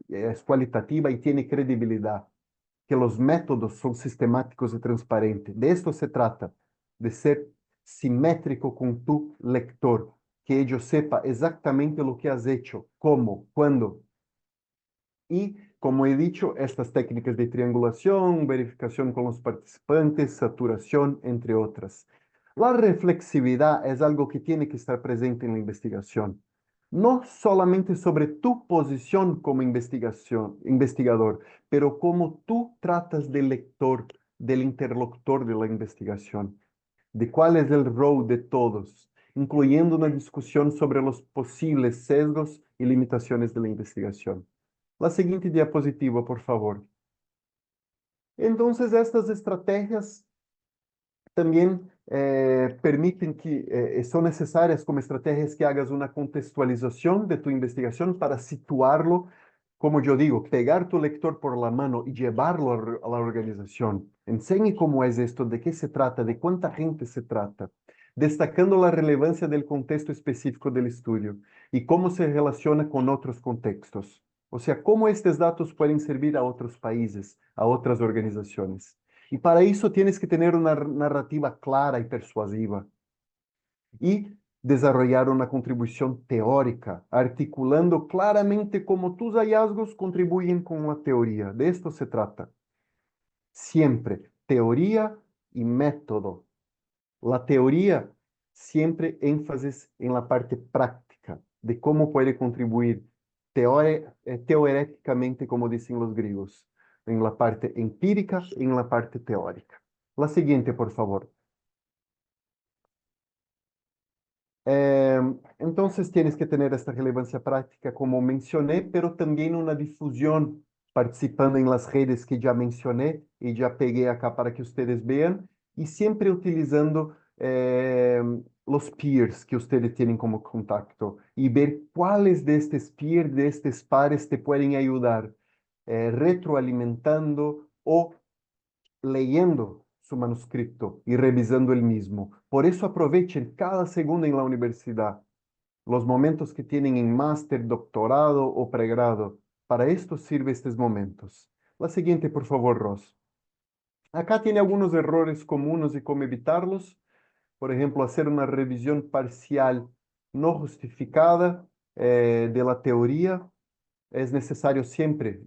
es cualitativa y tiene credibilidad, que los métodos son sistemáticos y transparentes. De esto se trata, de ser simétrico con tu lector, que ellos sepa exactamente lo que has hecho, cómo, cuándo. Y, como he dicho, estas técnicas de triangulación, verificación con los participantes, saturación, entre otras. La reflexividad es algo que tiene que estar presente en la investigación. no solamente sobre tu posición como investigador, pero cómo tú tratas del lector, del interlocutor de la investigación, de cuál es el rol de todos, incluyendo una discusión sobre los posibles sesgos y limitaciones de la investigación. La siguiente diapositiva, por favor. Entonces, estas estrategias también permiten que son necesarias como estrategias que hagas una contextualización de tu investigación para situarlo, como yo digo, pegar tu lector por la mano y llevarlo a la organización. Enseñe cómo es esto, de qué se trata, de cuánta gente se trata, destacando la relevancia del contexto específico del estudio y cómo se relaciona con otros contextos. O sea, cómo estos datos pueden servir a otros países, a otras organizaciones. Y para eso tienes que tener una narrativa clara y persuasiva y desarrollar una contribución teórica, articulando claramente cómo tus hallazgos contribuyen con la teoría. De esto se trata. Siempre teoría y método. La teoría, siempre énfasis en la parte práctica, de cómo puede contribuir teoréticamente, como dicen los griegos, en la parte empírica y en la parte teórica. La siguiente, por favor. Entonces tienes que tener esta relevancia práctica, como mencioné, pero también una difusión participando en las redes que ya mencioné y ya pegué acá para que ustedes vean, y siempre utilizando los peers que ustedes tienen como contacto y ver cuáles de estos peers, de estos pares te pueden ayudar, retroalimentando o leyendo su manuscrito y revisando el mismo. Por eso aprovechen cada segundo en la universidad, los momentos que tienen en máster, doctorado o pregrado. Para esto sirven estos momentos. La siguiente, por favor, Ross. Acá tiene algunos errores comunes y cómo evitarlos. Por ejemplo, hacer una revisión parcial no justificada de la teoría. Es necesario siempre,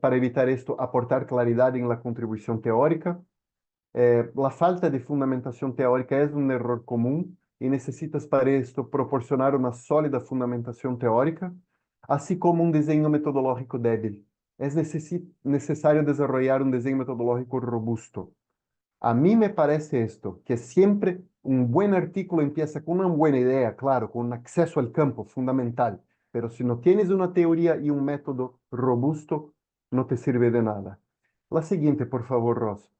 para evitar esto, aportar claridad en la contribución teórica. La falta de fundamentación teórica es un error común y necesitas para esto proporcionar una sólida fundamentación teórica, así como un diseño metodológico débil. Es necesario desarrollar un diseño metodológico robusto. A mí me parece esto, que siempre un buen artículo empieza con una buena idea, claro, con un acceso al campo fundamental, pero si no tienes una teoría y un método robusto, no te sirve de nada. La siguiente, por favor, Ross.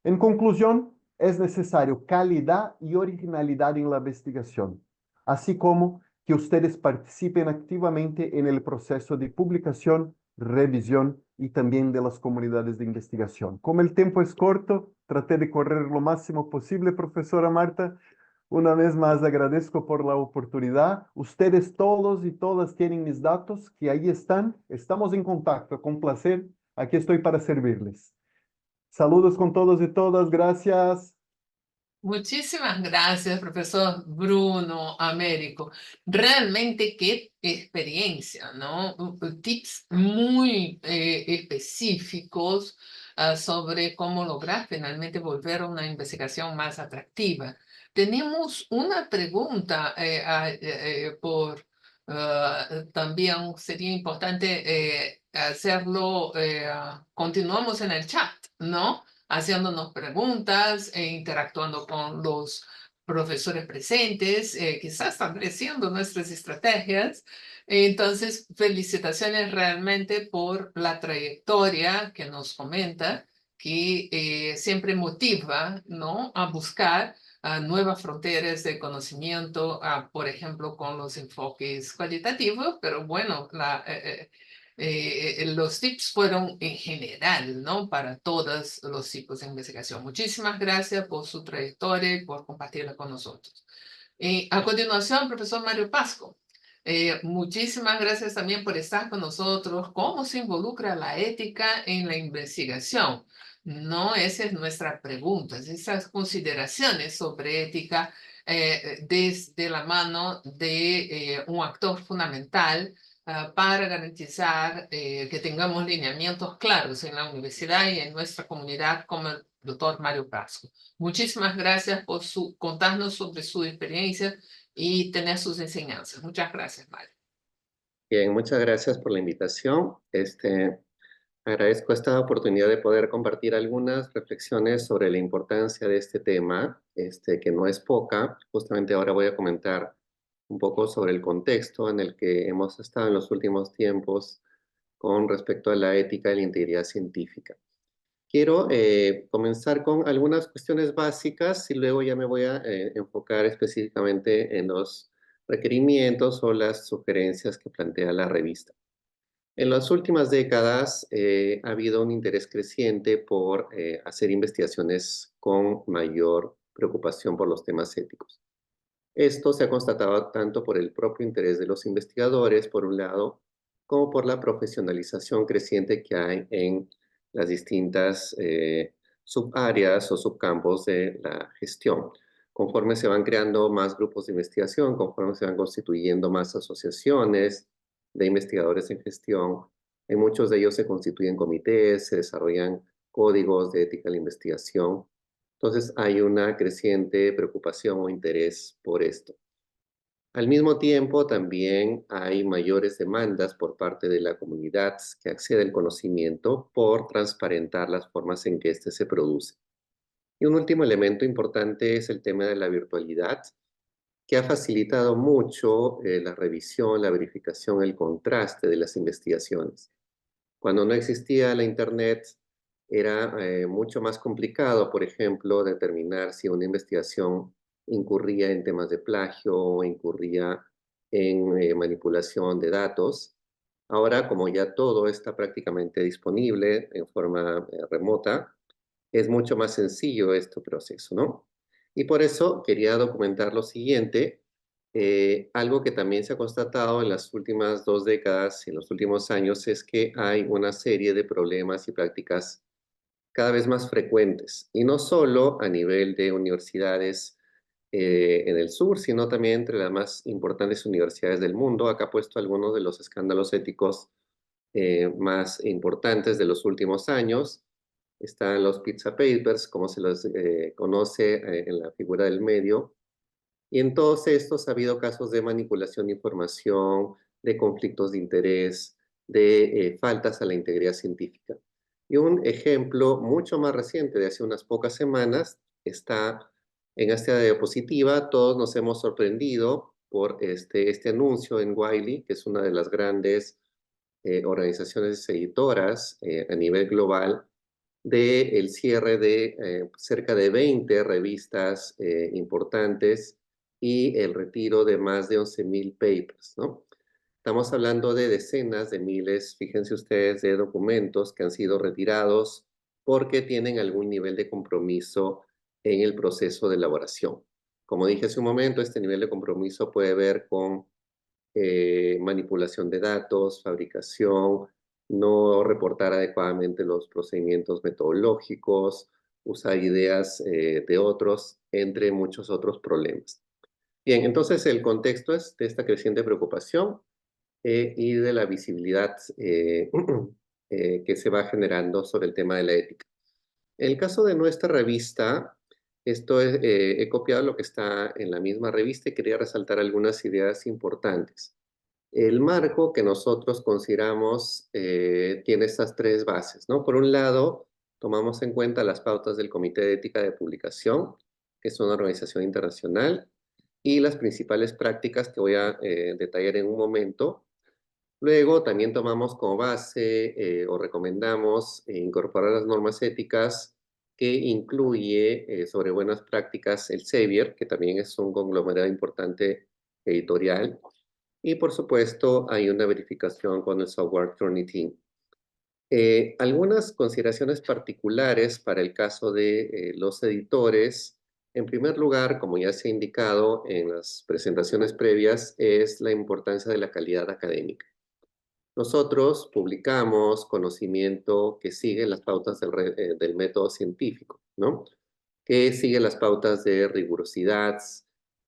En conclusión, es necesario calidad y originalidad en la investigación, así como que ustedes participen activamente en el proceso de publicación, revisión y también de las comunidades de investigación. Como el tiempo es corto, traté de correr lo máximo posible, profesora Marta. Una vez más agradezco por la oportunidad. Ustedes todos y todas tienen mis datos, que ahí están. Estamos en contacto, con placer. Aquí estoy para servirles. Saludos con todos y todas, gracias. Muchísimas gracias, profesor Bruno Américo. Realmente qué experiencia, ¿no? Tips muy específicos sobre cómo lograr finalmente volver a una investigación más atractiva. Tenemos una pregunta también sería importante hacerlo, continuamos en el chat, ¿no? Haciéndonos preguntas e interactuando con los profesores presentes, quizás estableciendo nuestras estrategias. Entonces, felicitaciones realmente por la trayectoria que nos comenta, que siempre motiva, ¿no?, a buscar nuevas fronteras de conocimiento, por ejemplo, con los enfoques cualitativos, pero bueno, los tips fueron en general, ¿no?, para todos los tipos de investigación. Muchísimas gracias por su trayectoria y por compartirla con nosotros. A continuación, profesor Mario Pasco. Muchísimas gracias también por estar con nosotros. ¿Cómo se involucra la ética en la investigación? No, esa es nuestra pregunta, esas consideraciones sobre ética desde la mano de un actor fundamental para garantizar que tengamos lineamientos claros en la universidad y en nuestra comunidad, como el doctor Mario Pasco. Muchísimas gracias por contarnos sobre su experiencia y tener sus enseñanzas. Muchas gracias, Mario. Bien, muchas gracias por la invitación. Agradezco esta oportunidad de poder compartir algunas reflexiones sobre la importancia de este tema, que no es poca. Justamente ahora voy a comentar un poco sobre el contexto en el que hemos estado en los últimos tiempos con respecto a la ética y la integridad científica. Quiero comenzar con algunas cuestiones básicas y luego ya me voy a enfocar específicamente en los requerimientos o las sugerencias que plantea la revista. En las últimas décadas ha habido un interés creciente por hacer investigaciones con mayor preocupación por los temas éticos. Esto se ha constatado tanto por el propio interés de los investigadores, por un lado, como por la profesionalización creciente que hay en las distintas subáreas o subcampos de la gestión. Conforme se van creando más grupos de investigación, conforme se van constituyendo más asociaciones de investigadores en gestión, en muchos de ellos se constituyen comités, se desarrollan códigos de ética de la investigación. Entonces hay una creciente preocupación o interés por esto. Al mismo tiempo, también hay mayores demandas por parte de la comunidad que accede al conocimiento por transparentar las formas en que éste se produce. Y un último elemento importante es el tema de la virtualidad, que ha facilitado mucho la revisión, la verificación, el contraste de las investigaciones. Cuando no existía la Internet, era mucho más complicado, por ejemplo, determinar si una investigación incurría en temas de plagio o incurría en manipulación de datos. Ahora, como ya todo está prácticamente disponible en forma remota, es mucho más sencillo este proceso, ¿no? Y por eso quería documentar lo siguiente. Algo que también se ha constatado en las últimas 2 décadas, en los últimos años, es que hay una serie de problemas y prácticas cada vez más frecuentes, y no solo a nivel de universidades en el sur, sino también entre las más importantes universidades del mundo. Acá he puesto algunos de los escándalos éticos más importantes de los últimos años. Están los Pizza Papers, como se los conoce en la figura del medio, y en todos estos ha habido casos de manipulación de información, de conflictos de interés, de faltas a la integridad científica. Y un ejemplo mucho más reciente, de hace unas pocas semanas, está en esta diapositiva. Todos nos hemos sorprendido por este anuncio en Wiley, que es una de las grandes organizaciones editoras a nivel global, del cierre de cerca de 20 revistas importantes y el retiro de más de 11,000 papers, ¿no? Estamos hablando de decenas de miles, fíjense ustedes, de documentos que han sido retirados porque tienen algún nivel de compromiso en el proceso de elaboración. Como dije hace un momento, este nivel de compromiso puede ver con manipulación de datos, fabricación, no reportar adecuadamente los procedimientos metodológicos, usar ideas de otros, entre muchos otros problemas. Bien, entonces el contexto es de esta creciente preocupación y de la visibilidad que se va generando sobre el tema de la ética. En el caso de nuestra revista, he copiado lo que está en la misma revista y quería resaltar algunas ideas importantes. El marco que nosotros consideramos tiene estas 3 bases, ¿no? Por un lado, tomamos en cuenta las pautas del Comité de Ética de Publicación, que es una organización internacional, y las principales prácticas que voy a detallar en un momento. Luego, también tomamos como base o recomendamos incorporar las normas éticas que incluye sobre buenas prácticas el Sevier, que también es un conglomerado importante editorial. Y por supuesto, hay una verificación con el software Turnitin. Algunas consideraciones particulares para el caso de los editores. En primer lugar, como ya se ha indicado en las presentaciones previas, es la importancia de la calidad académica. Nosotros publicamos conocimiento que sigue las pautas del método científico, ¿no? Que sigue las pautas de rigurosidad,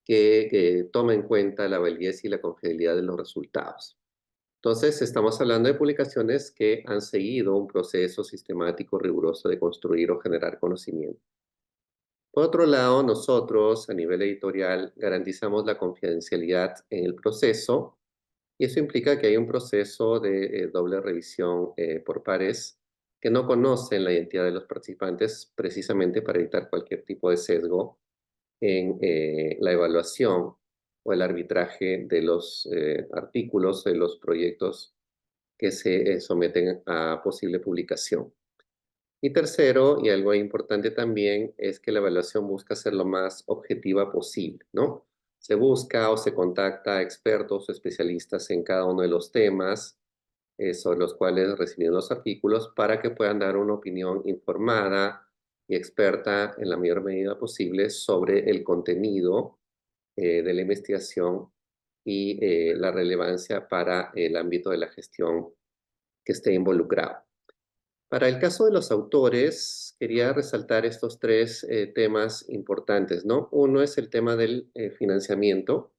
que toma en cuenta la validez y la confiabilidad de los resultados. Entonces, estamos hablando de publicaciones que han seguido un proceso sistemático, riguroso de construir o generar conocimiento. Por otro lado, nosotros, a nivel editorial, garantizamos la confidencialidad en el proceso Y eso implica que hay un proceso de doble revisión por pares que no conocen la identidad de los participantes precisamente para evitar cualquier tipo de sesgo en la evaluación o el arbitraje de los artículos, de los proyectos que se someten a posible publicación. Y tercero, y algo importante también, es que la evaluación busca ser lo más objetiva posible, ¿no? Se busca o se contacta a expertos o especialistas en cada uno de los temas sobre los cuales reciben los artículos para que puedan dar una opinión informada y experta en la mayor medida posible sobre el contenido de la investigación y la relevancia para el ámbito de la gestión que esté involucrado. Para el caso de los autores, quería resaltar estos tres temas importantes, ¿no? Uno es el tema del financiamiento.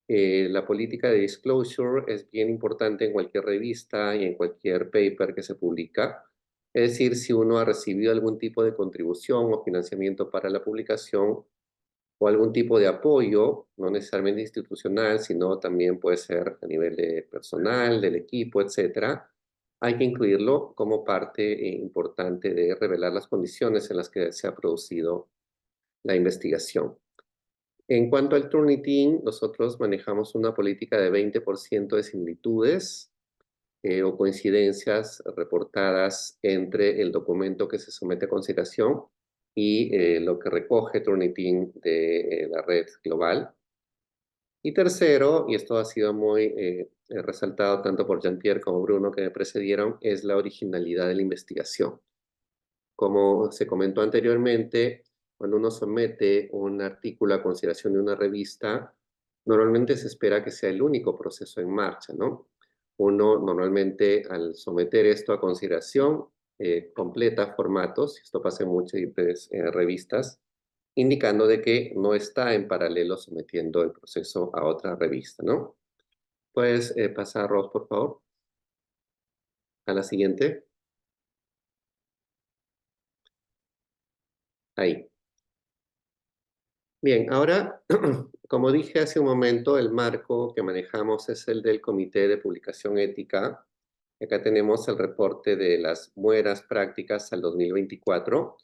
La política de disclosure es bien importante en cualquier revista y en cualquier paper que se publica. Es decir, si uno ha recibido algún tipo de contribución o financiamiento para la publicación o algún tipo de apoyo, no necesariamente institucional, sino también puede ser a nivel de personal, del equipo, etcétera, hay que incluirlo como parte importante de revelar las condiciones en las que se ha producido la investigación. En cuanto al Turnitin, nosotros manejamos una política de 20% de similitudes o coincidencias reportadas entre el documento que se somete a consideración y lo que recoge Turnitin de la red global. Y tercero, y esto ha sido muy resaltado tanto por Jean-Pierre como Bruno que me precedieron, es la originalidad de la investigación. Como se comentó anteriormente, cuando uno somete un artículo a consideración de una revista, normalmente se espera que sea el único proceso en marcha, ¿no? Uno normalmente al someter esto a consideración completa formatos, esto pasa en muchas revistas, indicando de que no está en paralelo sometiendo el proceso a otra revista, ¿no? Puedes pasar, Ross, por favor, a la siguiente. Ahí. Bien, ahora, como dije hace un momento, el marco que manejamos es el del Comité de Publicación Ética. Acá tenemos el reporte de las muestras prácticas al 2024.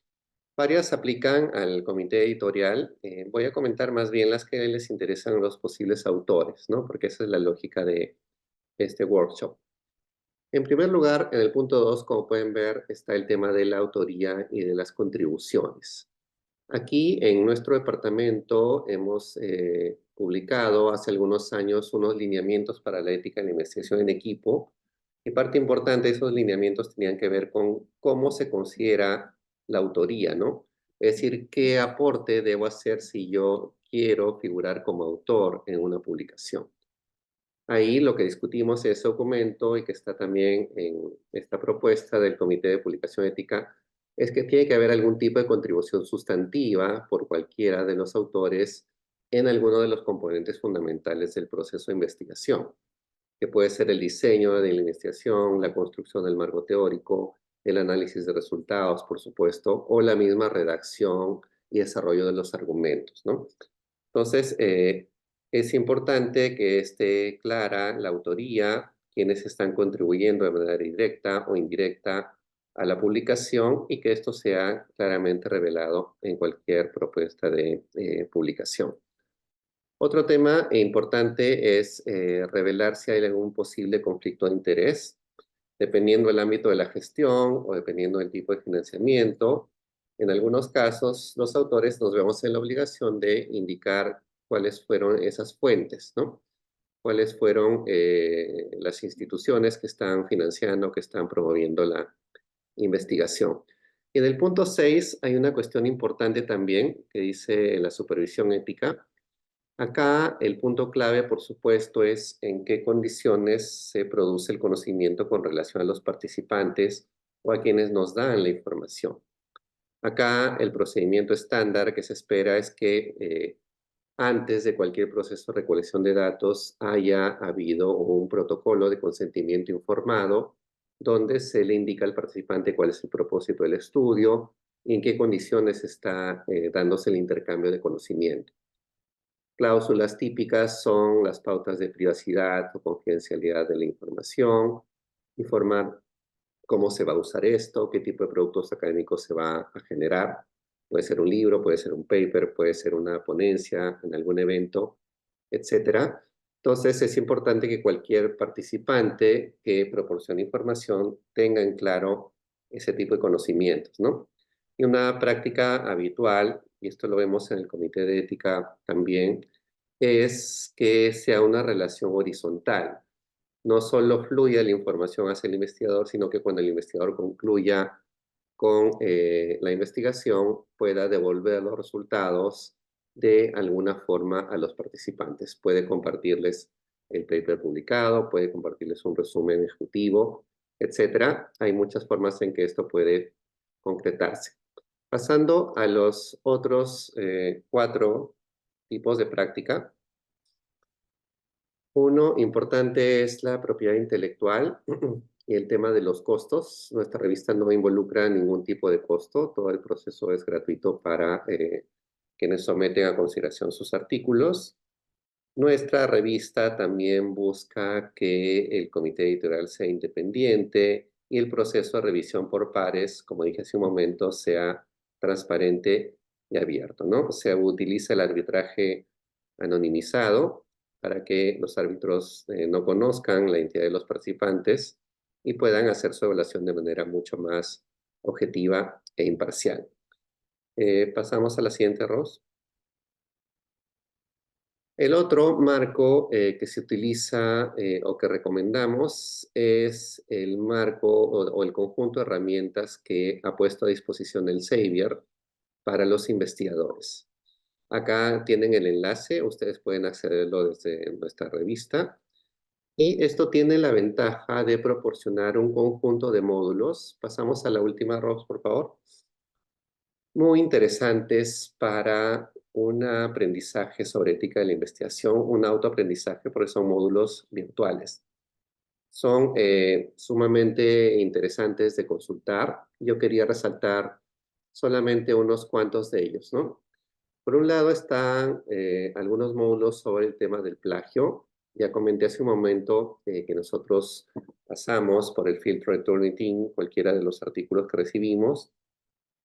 Varias aplican al comité editorial. Voy a comentar más bien las que les interesan a los posibles autores, ¿no? Porque esa es la lógica de este workshop. En primer lugar, en el punto 2, como pueden ver, está el tema de la autoría y de las contribuciones. Aquí en nuestro departamento hemos publicado hace algunos años unos lineamientos para la ética en la investigación en equipo y parte importante de esos lineamientos tenían que ver con cómo se considera la autoría, ¿no? Es decir, qué aporte debo hacer si yo quiero figurar como autor en una publicación. Ahí lo que discutimos en ese documento y que está también en esta propuesta del Comité de Publicación Ética es que tiene que haber algún tipo de contribución sustantiva por cualquiera de los autores en alguno de los componentes fundamentales del proceso de investigación, que puede ser el diseño de la investigación, la construcción del marco teórico, el análisis de resultados, por supuesto, o la misma redacción y desarrollo de los argumentos, ¿no? Entonces, es importante que esté clara la autoría, quienes están contribuyendo de manera directa o indirecta a la publicación y que esto sea claramente revelado en cualquier propuesta de publicación. Otro tema importante es revelar si hay algún posible conflicto de interés, dependiendo del ámbito de la gestión o dependiendo del tipo de financiamiento. En algunos casos, los autores nos vemos en la obligación de indicar cuáles fueron esas fuentes, ¿no? Cuáles fueron las instituciones que están financiando, que están promoviendo la investigación. Y en el punto 6 hay una cuestión importante también que dice la supervisión ética. Acá el punto clave, por supuesto, es en qué condiciones se produce el conocimiento con relación a los participantes o a quienes nos dan la información. Acá el procedimiento estándar que se espera es que antes de cualquier proceso de recolección de datos haya habido un protocolo de consentimiento informado donde se le indica al participante cuál es el propósito del estudio y en qué condiciones está dándose el intercambio de conocimiento. Cláusulas típicas son las pautas de privacidad o confidencialidad de la información, informar cómo se va a usar esto, qué tipo de productos académicos se va a generar. Puede ser un libro, puede ser un paper, puede ser una ponencia en algún evento, etcétera. Entonces, es importante que cualquier participante que proporcione información tenga en claro ese tipo de conocimientos, ¿no? Y una práctica habitual, y esto lo vemos en el Comité de Ética también, es que sea una relación horizontal. No solo fluya la información hacia el investigador, sino que cuando el investigador concluya con la investigación, pueda devolver los resultados de alguna forma a los participantes. Puede compartirles el paper publicado, puede compartirles un resumen ejecutivo, etcétera. Hay muchas formas en que esto puede concretarse. Pasando a los otros 4 tipos de práctica. Uno importante es la propiedad intelectual y el tema de los costos. Nuestra revista no involucra ningún tipo de costo. Todo el proceso es gratuito para quienes someten a consideración sus artículos. Nuestra revista también busca que el comité editorial sea independiente y el proceso de revisión por pares, como dije hace un momento, sea transparente y abierto, ¿no? Se utiliza el arbitraje anonimizado para que los árbitros no conozcan la identidad de los participantes y puedan hacer su evaluación de manera mucho más objetiva e imparcial. Pasamos a la siguiente, Ros. El otro marco que se utiliza o que recomendamos es el marco o el conjunto de herramientas que ha puesto a disposición el Xavier para los investigadores. Acá tienen el enlace, ustedes pueden accederlo desde nuestra revista. Y esto tiene la ventaja de proporcionar un conjunto de módulos. Pasamos a la última, Ros, por favor. Muy interesantes para un aprendizaje sobre ética de la investigación, un autoaprendizaje, porque son módulos virtuales. Son sumamente interesantes de consultar. Yo quería resaltar solamente unos cuantos de ellos, ¿no? Por un lado están algunos módulos sobre el tema del plagio. Ya comenté hace un momento que nosotros pasamos por el filtro de Turnitin cualquiera de los artículos que recibimos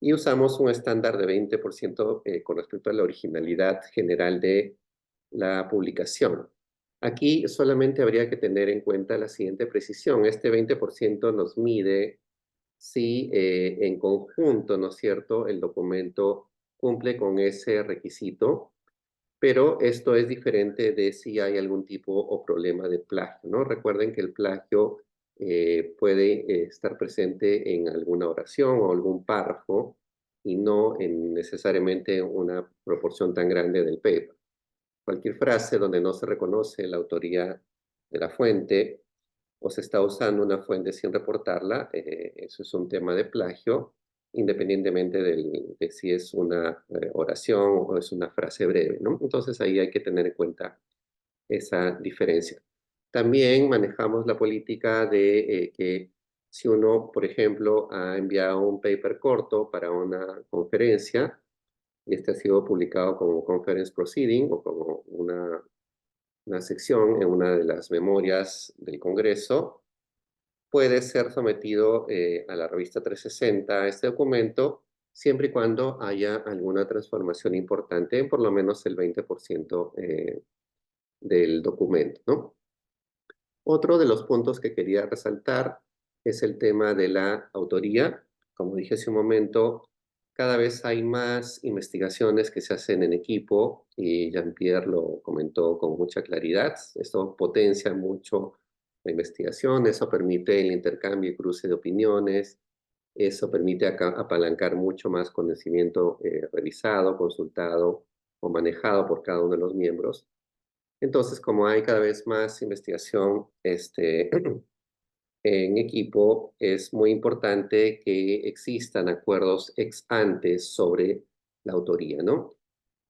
y usamos un estándar de 20% con respecto a la originalidad general de la publicación. Aquí solamente habría que tener en cuenta la siguiente precisión. Este 20% nos mide si en conjunto, ¿no es cierto?, el documento cumple con ese requisito, pero esto es diferente de si hay algún tipo o problema de plagio, ¿no? Recuerden que el plagio puede estar presente en alguna oración o algún párrafo y no en necesariamente una proporción tan grande del paper. Cualquier frase donde no se reconoce la autoría de la fuente o se está usando una fuente sin reportarla, eso es un tema de plagio, independientemente de si es una oración o es una frase breve, ¿no? Entonces ahí hay que tener en cuenta esa diferencia. También manejamos la política de que si uno, por ejemplo, ha enviado un paper corto para una conferencia y este ha sido publicado como conference proceeding o como una sección en una de las memorias del Congreso, puede ser sometido a la revista 360 este documento, siempre y cuando haya alguna transformación importante en por lo menos el 20% del documento, ¿no? Otro de los puntos que quería resaltar es el tema de la autoría. Como dije hace un momento, cada vez hay más investigaciones que se hacen en equipo y Jean-Pierre lo comentó con mucha claridad. Esto potencia mucho la investigación, eso permite el intercambio y cruce de opiniones, eso permite apalancar mucho más conocimiento revisado, consultado o manejado por cada uno de los miembros. Entonces, como hay cada vez más investigación en equipo, es muy importante que existan acuerdos ex ante sobre la autoría, ¿no?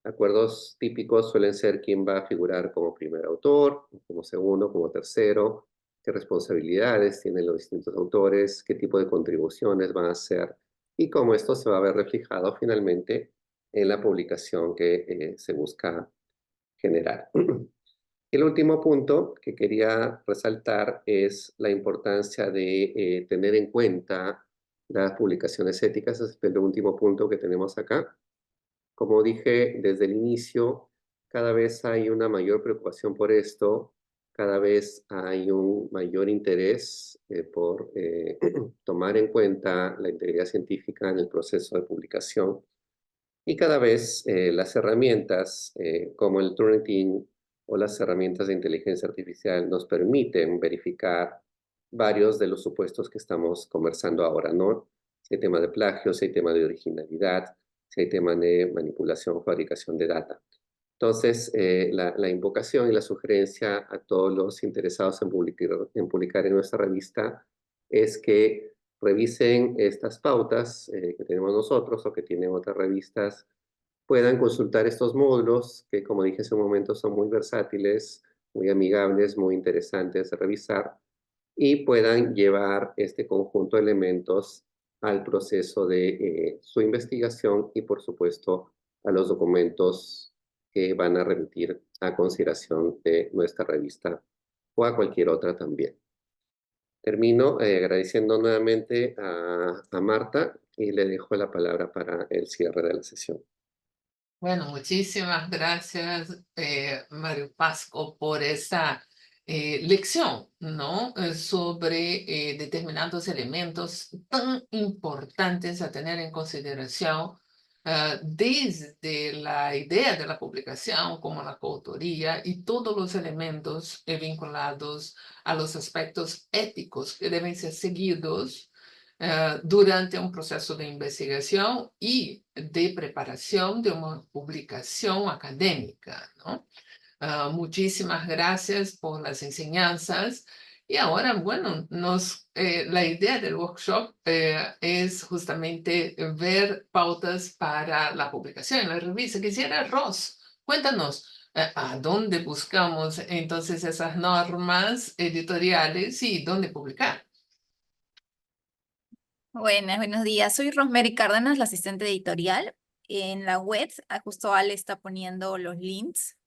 Acuerdos típicos suelen ser quién va a figurar como primer autor, como segundo, como tercero, qué responsabilidades tienen los distintos autores, qué tipo de contribuciones van a hacer y cómo esto se va a ver reflejado finalmente en la publicación que se busca general. El último punto que quería resaltar es la importancia de tener en cuenta las publicaciones éticas. Ese es el último punto que tenemos acá. Como dije desde el inicio, cada vez hay una mayor preocupación por esto, cada vez hay un mayor interés por tomar en cuenta la integridad científica en el proceso de publicación, y cada vez las herramientas como el Turnitin o las herramientas de inteligencia artificial nos permiten verificar varios de los supuestos que estamos conversando ahora, ¿no? Si hay tema de plagio, si hay tema de originalidad, si hay tema de manipulación o fabricación de data. Entonces, la invocación y la sugerencia a todos los interesados en publicar en nuestra revista es que revisen estas pautas que tenemos nosotros o que tienen otras revistas, puedan consultar estos módulos que, como dije hace un momento, son muy versátiles, muy amigables, muy interesantes de revisar, y puedan llevar este conjunto de elementos al proceso de su investigación y, por supuesto, a los documentos que van a remitir a consideración de nuestra revista o a cualquier otra también. Termino agradeciendo nuevamente a Marta y le dejo la palabra para el cierre de la sesión. Bueno, muchísimas gracias, Mario Pasco, por esta lección, ¿no? Sobre determinados elementos tan importantes a tener en consideración, desde la idea de la publicación como la coautoría y todos los elementos vinculados a los aspectos éticos que deben ser seguidos durante un proceso de investigación y de preparación de una publicación académica, ¿no? Muchísimas gracias por las enseñanzas. Y ahora, bueno, la idea del workshop es justamente ver pautas para la publicación en la revista. Quisiera, Ros, cuéntanos, ¿a dónde buscamos entonces esas normas editoriales y dónde publicar? Buenos días. Soy Rosemary Cárdenas, la asistente editorial. En la web, justo Ale está poniendo los links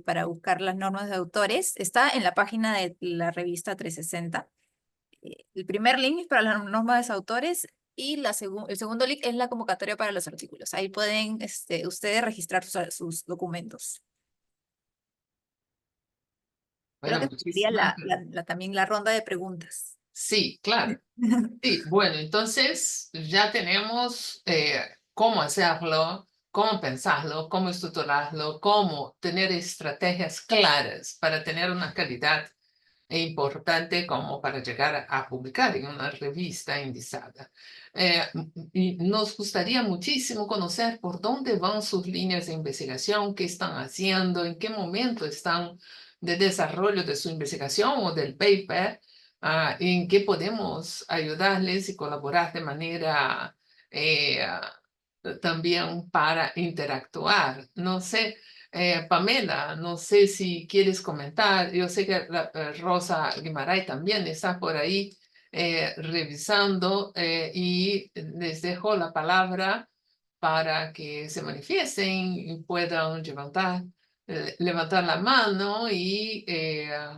para buscar las normas de autores. Está en la página de la revista 360. El primer link es para las normas de autores y el segundo link es la convocatoria para los artículos. Ahí pueden ustedes registrar sus documentos. Creo Bueno, que sería muchísimas también la ronda de preguntas. Sí, claro. Sí, bueno, entonces ya tenemos cómo hacerlo, cómo pensarlo, cómo estructurarlo, cómo tener estrategias claras para tener una calidad importante como para llegar a publicar en una revista indizada. Y nos gustaría muchísimo conocer por dónde van sus líneas de investigación, qué están haciendo, en qué momento están de desarrollo de su investigación o del paper, en qué podemos ayudarles y colaborar de manera también para interactuar. No sé, Pamela, no sé si quieres comentar. Yo sé que Rosa Guimarães también está por ahí revisando y les dejo la palabra para que se manifiesten y puedan levantar la mano y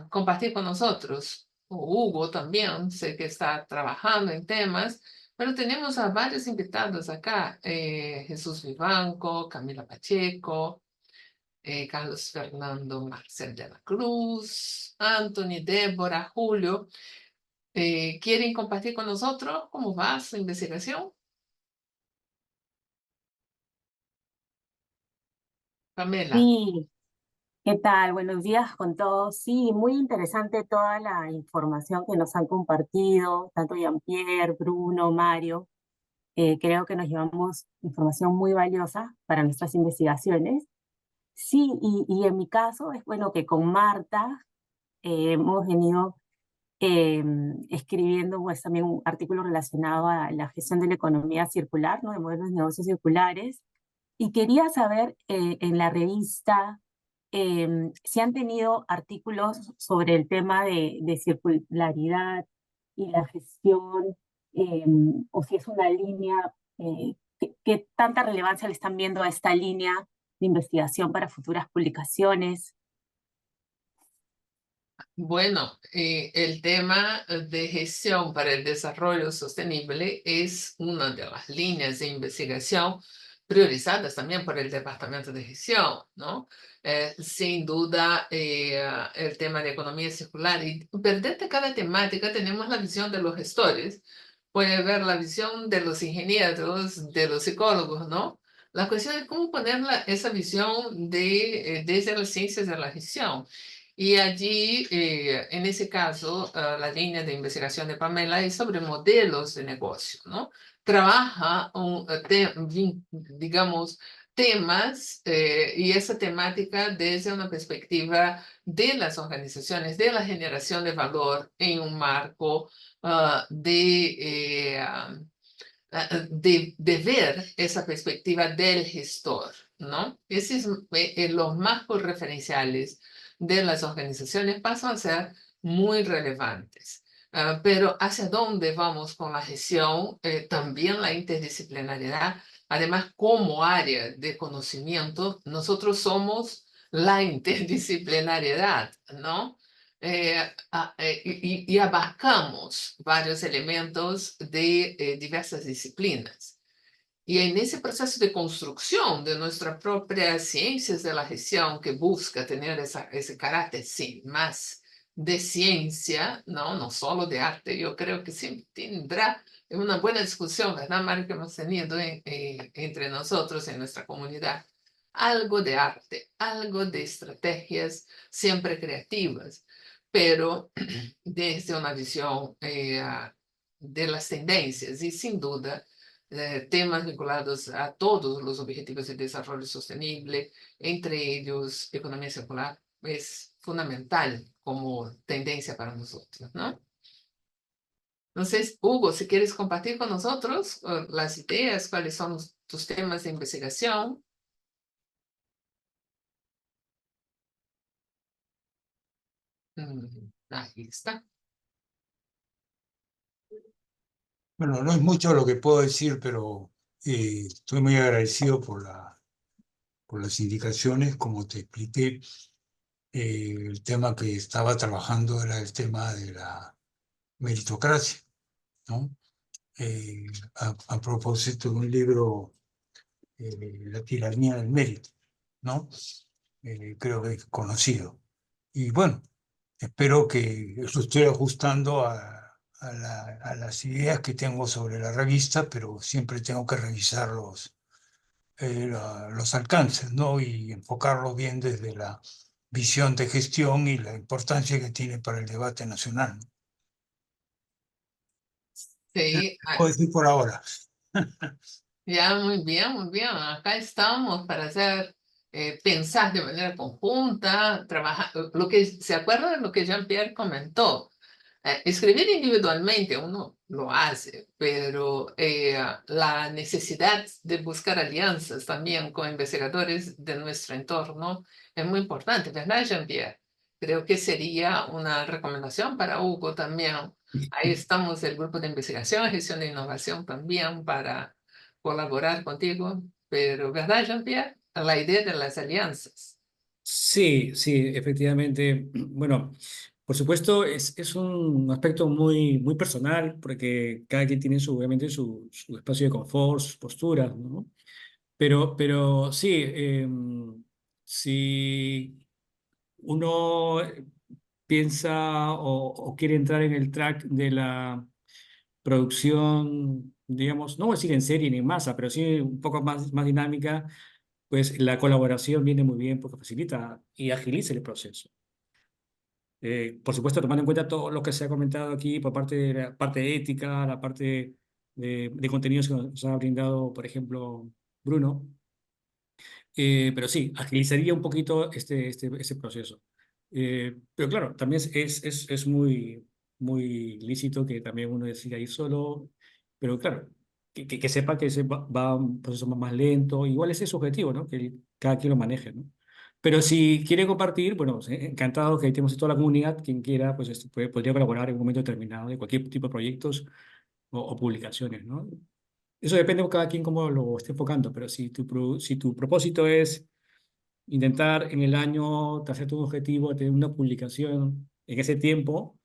compartir con nosotros. Hugo también, sé que está trabajando en temas, pero tenemos a varios invitados acá, Jesús Vivanco, Camila Pacheco, Carlos Fernando Marcel de la Cruz, Anthony, Débora, Julio. ¿Quieren compartir con nosotros cómo va su investigación? Pamela. Sí, ¿qué tal? Buenos días con todos. Sí, muy interesante toda la información que nos han compartido, tanto Jean-Pierre, Bruno, Mario. Creo que nos llevamos información muy valiosa para nuestras investigaciones. Sí, y en mi caso es bueno que con Marta hemos venido escribiendo pues, también un artículo relacionado a la gestión de la economía circular, ¿no? De modelos de negocios circulares. Y quería saber en la revista si han tenido artículos sobre el tema de circularidad y la gestión, o si es una línea, ¿qué tanta relevancia le están viendo a esta línea de investigación para futuras publicaciones? Bueno, el tema de gestión para el desarrollo sostenible es una de las líneas de investigación priorizadas también por el Departamento de Gestión, ¿no? Sin duda, el tema de economía circular y dentro de cada temática tenemos la visión de los gestores, puede ver la visión de los ingenieros, de los psicólogos, ¿no? La cuestión es cómo poner esa visión desde las ciencias de la gestión. Y allí, en ese caso, la línea de investigación de Pamela es sobre modelos de negocio, ¿no? Trabaja, digamos, temas y esa temática desde una perspectiva de las organizaciones, de la generación de valor en un marco de ver esa perspectiva del gestor, ¿no? Ese es los marcos referenciales de las organizaciones pasan a ser muy relevantes. Pero ¿hacia dónde vamos con la gestión? También la interdisciplinariedad. Además, como área de conocimiento, nosotros somos la interdisciplinariedad, ¿no? Y abarcamos varios elementos de diversas disciplinas. Y en ese proceso de construcción de nuestras propias ciencias de la gestión que busca tener ese carácter, sí, más de ciencia, no, no solo de arte, yo creo que siempre tendrá una buena discusión, ¿verdad, Mario, que hemos tenido entre nosotros en nuestra comunidad? Algo de arte, algo de estrategias siempre creativas, pero desde una visión de las tendencias y sin duda temas vinculados a todos los objetivos de desarrollo sostenible, entre ellos economía circular, es fundamental como tendencia para nosotros, ¿no? Entonces, Hugo, si quieres compartir con nosotros las ideas, cuáles son tus temas de investigación. Ahí está. Bueno, no es mucho lo que puedo decir, pero estoy muy agradecido por las indicaciones. Como te expliqué, el tema que estaba trabajando era el tema de la meritocracia, ¿no? A propósito de un libro, La tiranía del mérito, ¿no? Creo que es conocido. Y bueno, espero que lo estoy ajustando a las ideas que tengo sobre la revista, pero siempre tengo que revisar los alcances, ¿no? Y enfocarlo bien desde la visión de gestión y la importancia que tiene para el debate nacional, ¿no? Sí, Puedo decir por ahora. ya, muy bien, muy bien. Acá estamos para hacer, pensar de manera conjunta, trabajar. Lo que se acuerda de lo que Jean-Pierre comentó. Escribir individualmente uno lo hace, pero la necesidad de buscar alianzas también con investigadores de nuestro entorno es muy importante, ¿verdad, Jean-Pierre? Creo que sería una recomendación para Hugo también. Ahí estamos el grupo de investigación, gestión de innovación también para colaborar contigo, pero ¿verdad, Jean-Pierre? La idea de las alianzas. Sí, sí, efectivamente. Bueno, por supuesto, es un aspecto muy, muy personal, porque cada quien tiene obviamente su espacio de confort, sus posturas, ¿no? Pero sí, si uno piensa o quiere entrar en el track de la producción, digamos, no voy a decir en serie ni en masa, pero sí un poco más dinámica, pues la colaboración viene muy bien porque facilita y agiliza el proceso. Por supuesto, tomando en cuenta todo lo que se ha comentado aquí por parte de la parte ética, la parte de contenidos que nos ha brindado, por ejemplo, Bruno. Pero sí, agilizaría un poquito ese proceso. Pero claro, también es muy, muy lícito que también uno decida ir solo, pero claro, que sepa que va un proceso más lento. Igual ese es su objetivo, ¿no? Que cada quien lo maneje, ¿no? Pero si quiere compartir, bueno, encantado que tenemos toda la comunidad, quien quiera, pues podría colaborar en un momento determinado de cualquier tipo de proyectos o publicaciones, ¿no? Eso depende de cada quien cómo lo esté enfocando, pero si tu propósito es intentar en el año trazarte un objetivo, tener una publicación en ese tiempo,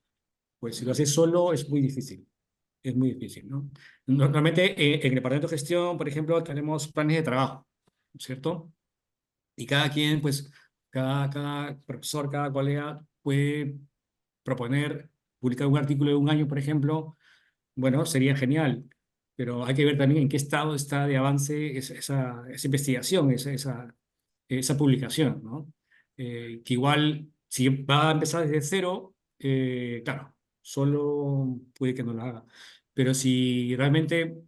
pues si lo haces solo es muy difícil. Es muy difícil, ¿no? Normalmente en el departamento de gestión, por ejemplo, tenemos planes de trabajo, ¿no es cierto? Y cada quien, pues, cada profesor, cada colega puede proponer publicar un artículo de un año, por ejemplo. Bueno, sería genial, pero hay que ver también en qué estado está de avance esa investigación, esa publicación, ¿no? Que igual, si va a empezar desde cero, claro, solo puede que no lo haga. Pero si realmente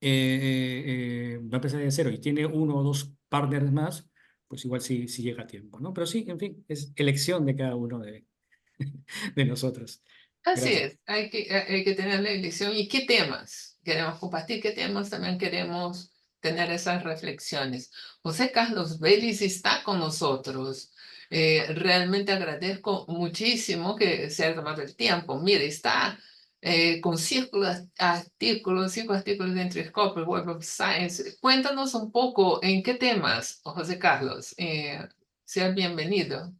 va a empezar desde cero y tiene uno o dos partners más, pues igual sí llega a tiempo, ¿no? Pero sí, en fin, es elección de cada uno de nosotros. Así Gracias. es, hay que tener la elección y qué temas queremos compartir, qué temas también queremos tener esas reflexiones. José Carlos Vélez está con nosotros. Realmente agradezco muchísimo que se haya tomado el tiempo. Mire, está con artículos, 5 artículos de Entrescope, Web of Science. Cuéntanos un poco en qué temas, José Carlos. Sea bienvenido.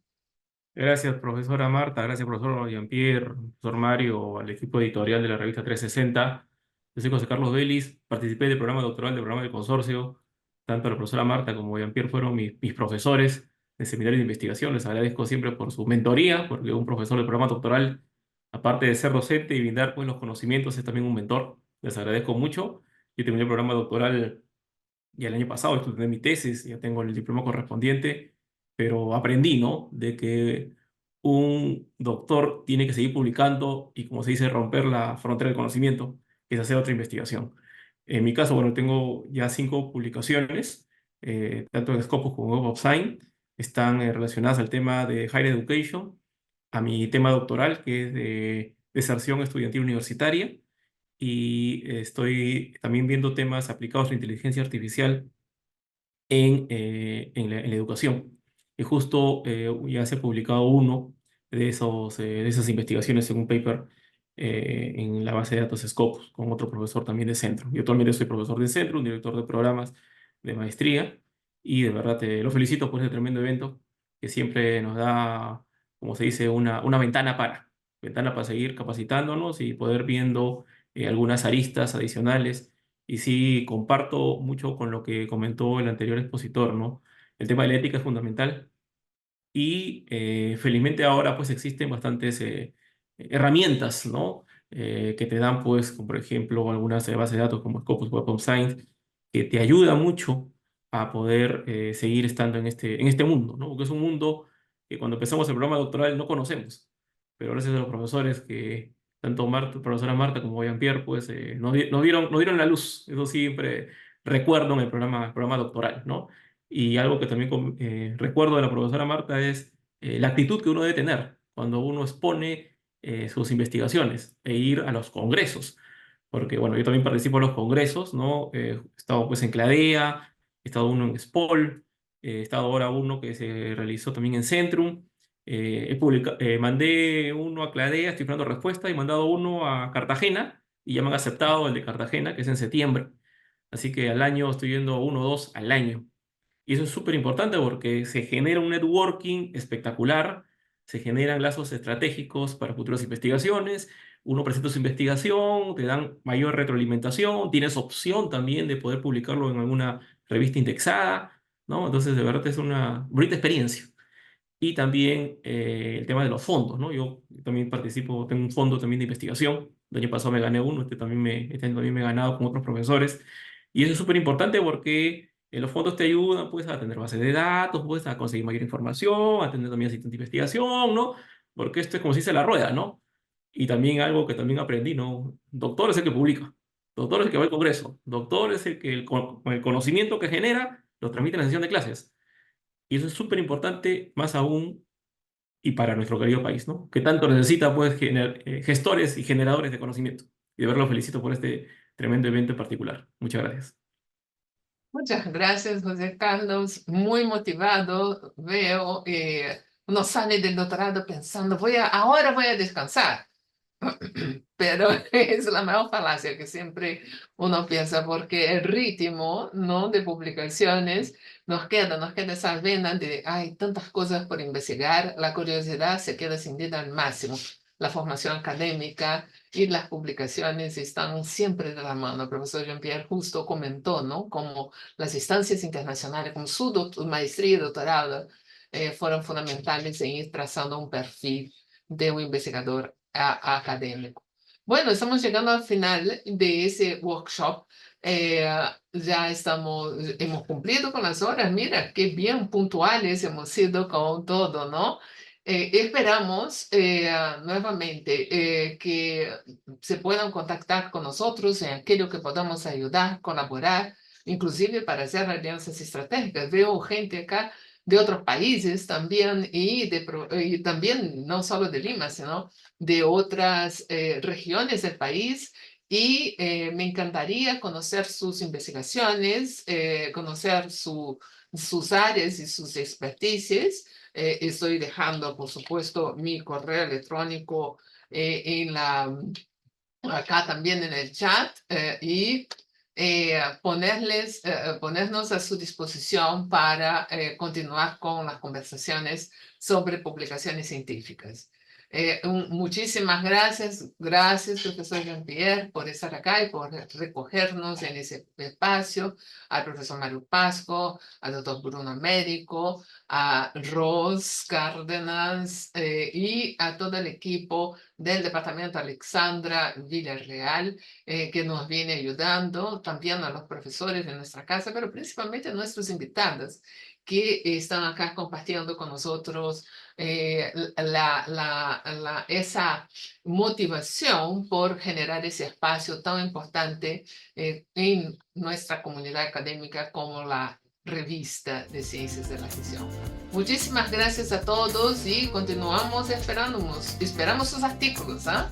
Gracias, profesora Marta. Gracias, profesor Jean-Pierre, profesor Mario, al equipo editorial de la revista 360. Yo soy José Carlos Vélez, participé del programa doctoral del programa del consorcio. Tanto la profesora Marta como Jean-Pierre fueron mis profesores de seminario de investigación. Les agradezco siempre por su mentoría, porque un profesor del programa doctoral, aparte de ser docente y brindar pues, los conocimientos, es también un mentor. Les agradezco mucho. Yo terminé el programa doctoral ya el año pasado, estudié mi tesis, ya tengo el diploma correspondiente, pero aprendí, ¿no? De que un doctor tiene que seguir publicando y, como se dice, romper la frontera del conocimiento, que es hacer otra investigación. En mi caso, bueno, tengo ya 5 publicaciones, tanto en Scopus como en Web of Science, están relacionadas al tema de Higher Education, a mi tema doctoral, que es de deserción estudiantil universitaria, y estoy también viendo temas aplicados a la inteligencia artificial en la educación. Y justo ya se ha publicado uno de esas investigaciones en un paper en la base de datos Scopus, con otro profesor también de centro. Yo también soy profesor de centro, un director de programas de maestría, y de verdad te lo felicito por este tremendo evento que siempre nos da, como se dice, una ventana para seguir capacitándonos y poder viendo algunas aristas adicionales. Y sí, comparto mucho con lo que comentó el anterior expositor, ¿no? El tema de la ética es fundamental y felizmente ahora pues existen bastantes herramientas, ¿no? Que te dan pues, como por ejemplo, algunas bases de datos como Scopus Web of Science, que te ayuda mucho a poder seguir estando en este mundo, ¿no? Porque es un mundo que cuando empezamos el programa doctoral no conocemos, pero gracias a los profesores que, tanto Marta, profesora Marta como Jean-Pierre, pues nos dieron la luz. Eso siempre recuerdo en el programa doctoral, ¿no? Y algo que también recuerdo de la profesora Marta es la actitud que uno debe tener cuando uno expone sus investigaciones e ir a los congresos. Porque, bueno, yo también participo en los congresos, ¿no? He estado pues en CLADEA, he estado uno en SPOL, he estado ahora uno que se realizó también en Centrum. Mandé uno a CLADEA, estoy esperando respuesta, y mandado uno a Cartagena, y ya me han aceptado el de Cartagena, que es en septiembre. Así que al año estoy yendo 1 o 2 al año. Y eso es súper importante porque se genera un networking espectacular, se generan lazos estratégicos para futuras investigaciones, uno presenta su investigación, te dan mayor retroalimentación, tienes opción también de poder publicarlo en alguna revista indexada, ¿no? Entonces, de verdad es una bonita experiencia. Y también el tema de los fondos, ¿no? Yo también participo, tengo un fondo también de investigación. El año pasado me gané uno, este año también me he ganado con otros profesores. Y eso es súper importante porque los fondos te ayudan pues, a tener bases de datos, pues, a conseguir mayor información, a tener también asistente de investigación, ¿no? Porque esto es como se dice la rueda, ¿no? Y también algo que también aprendí, ¿no? Doctor es el que publica, doctor es el que va al congreso, doctor es el que con el conocimiento que genera lo transmite en la sesión de clases. Y eso es súper importante, más aún, y para nuestro querido país, ¿no? Que tanto necesita, pues, gestores y generadores de conocimiento. Y de verdad lo felicito por este tremendo evento en particular. Muchas gracias. Muchas gracias, José Carlos. Muy motivado. Veo, uno sale del doctorado pensando, ahora voy a descansar. Pero es la mejor falacia que siempre uno piensa, porque el ritmo, ¿no?, de publicaciones nos queda esa vena de hay tantas cosas por investigar, la curiosidad se queda encendida al máximo. La formación académica y las publicaciones están siempre de la mano. El profesor Jean-Pierre justo comentó, ¿no? Como las instancias internacionales, como su maestría y doctorado, fueron fundamentales en ir trazando un perfil de un investigador académico. Bueno, estamos llegando al final de ese workshop. Ya hemos cumplido con las horas. Mira, qué bien puntuales hemos sido con todo, ¿no? Esperamos nuevamente que se puedan contactar con nosotros en aquello que podamos ayudar, colaborar, inclusive para hacer alianzas estratégicas. Veo gente acá de otros países también y también no solo de Lima, sino de otras regiones del país. Y me encantaría conocer sus investigaciones, conocer sus áreas y sus expertices. Estoy dejando, por supuesto, mi correo electrónico acá también en el chat y ponernos a su disposición para continuar con las conversaciones sobre publicaciones científicas. Muchísimas gracias, profesor Jean-Pierre, por estar acá y por recogernos en ese espacio, al profesor Mario Pasco, al doctor Bruno Américo, a Ros Cárdenas y a todo el equipo del departamento Alexandra Villarreal, que nos viene ayudando, también a los profesores de nuestra casa, pero principalmente a nuestros invitados que están acá compartiendo con nosotros esa motivación por generar ese espacio tan importante en nuestra comunidad académica como la revista de Ciencias de la Gestión. Muchísimas gracias a todos y continuamos esperamos sus artículos, ¿ah?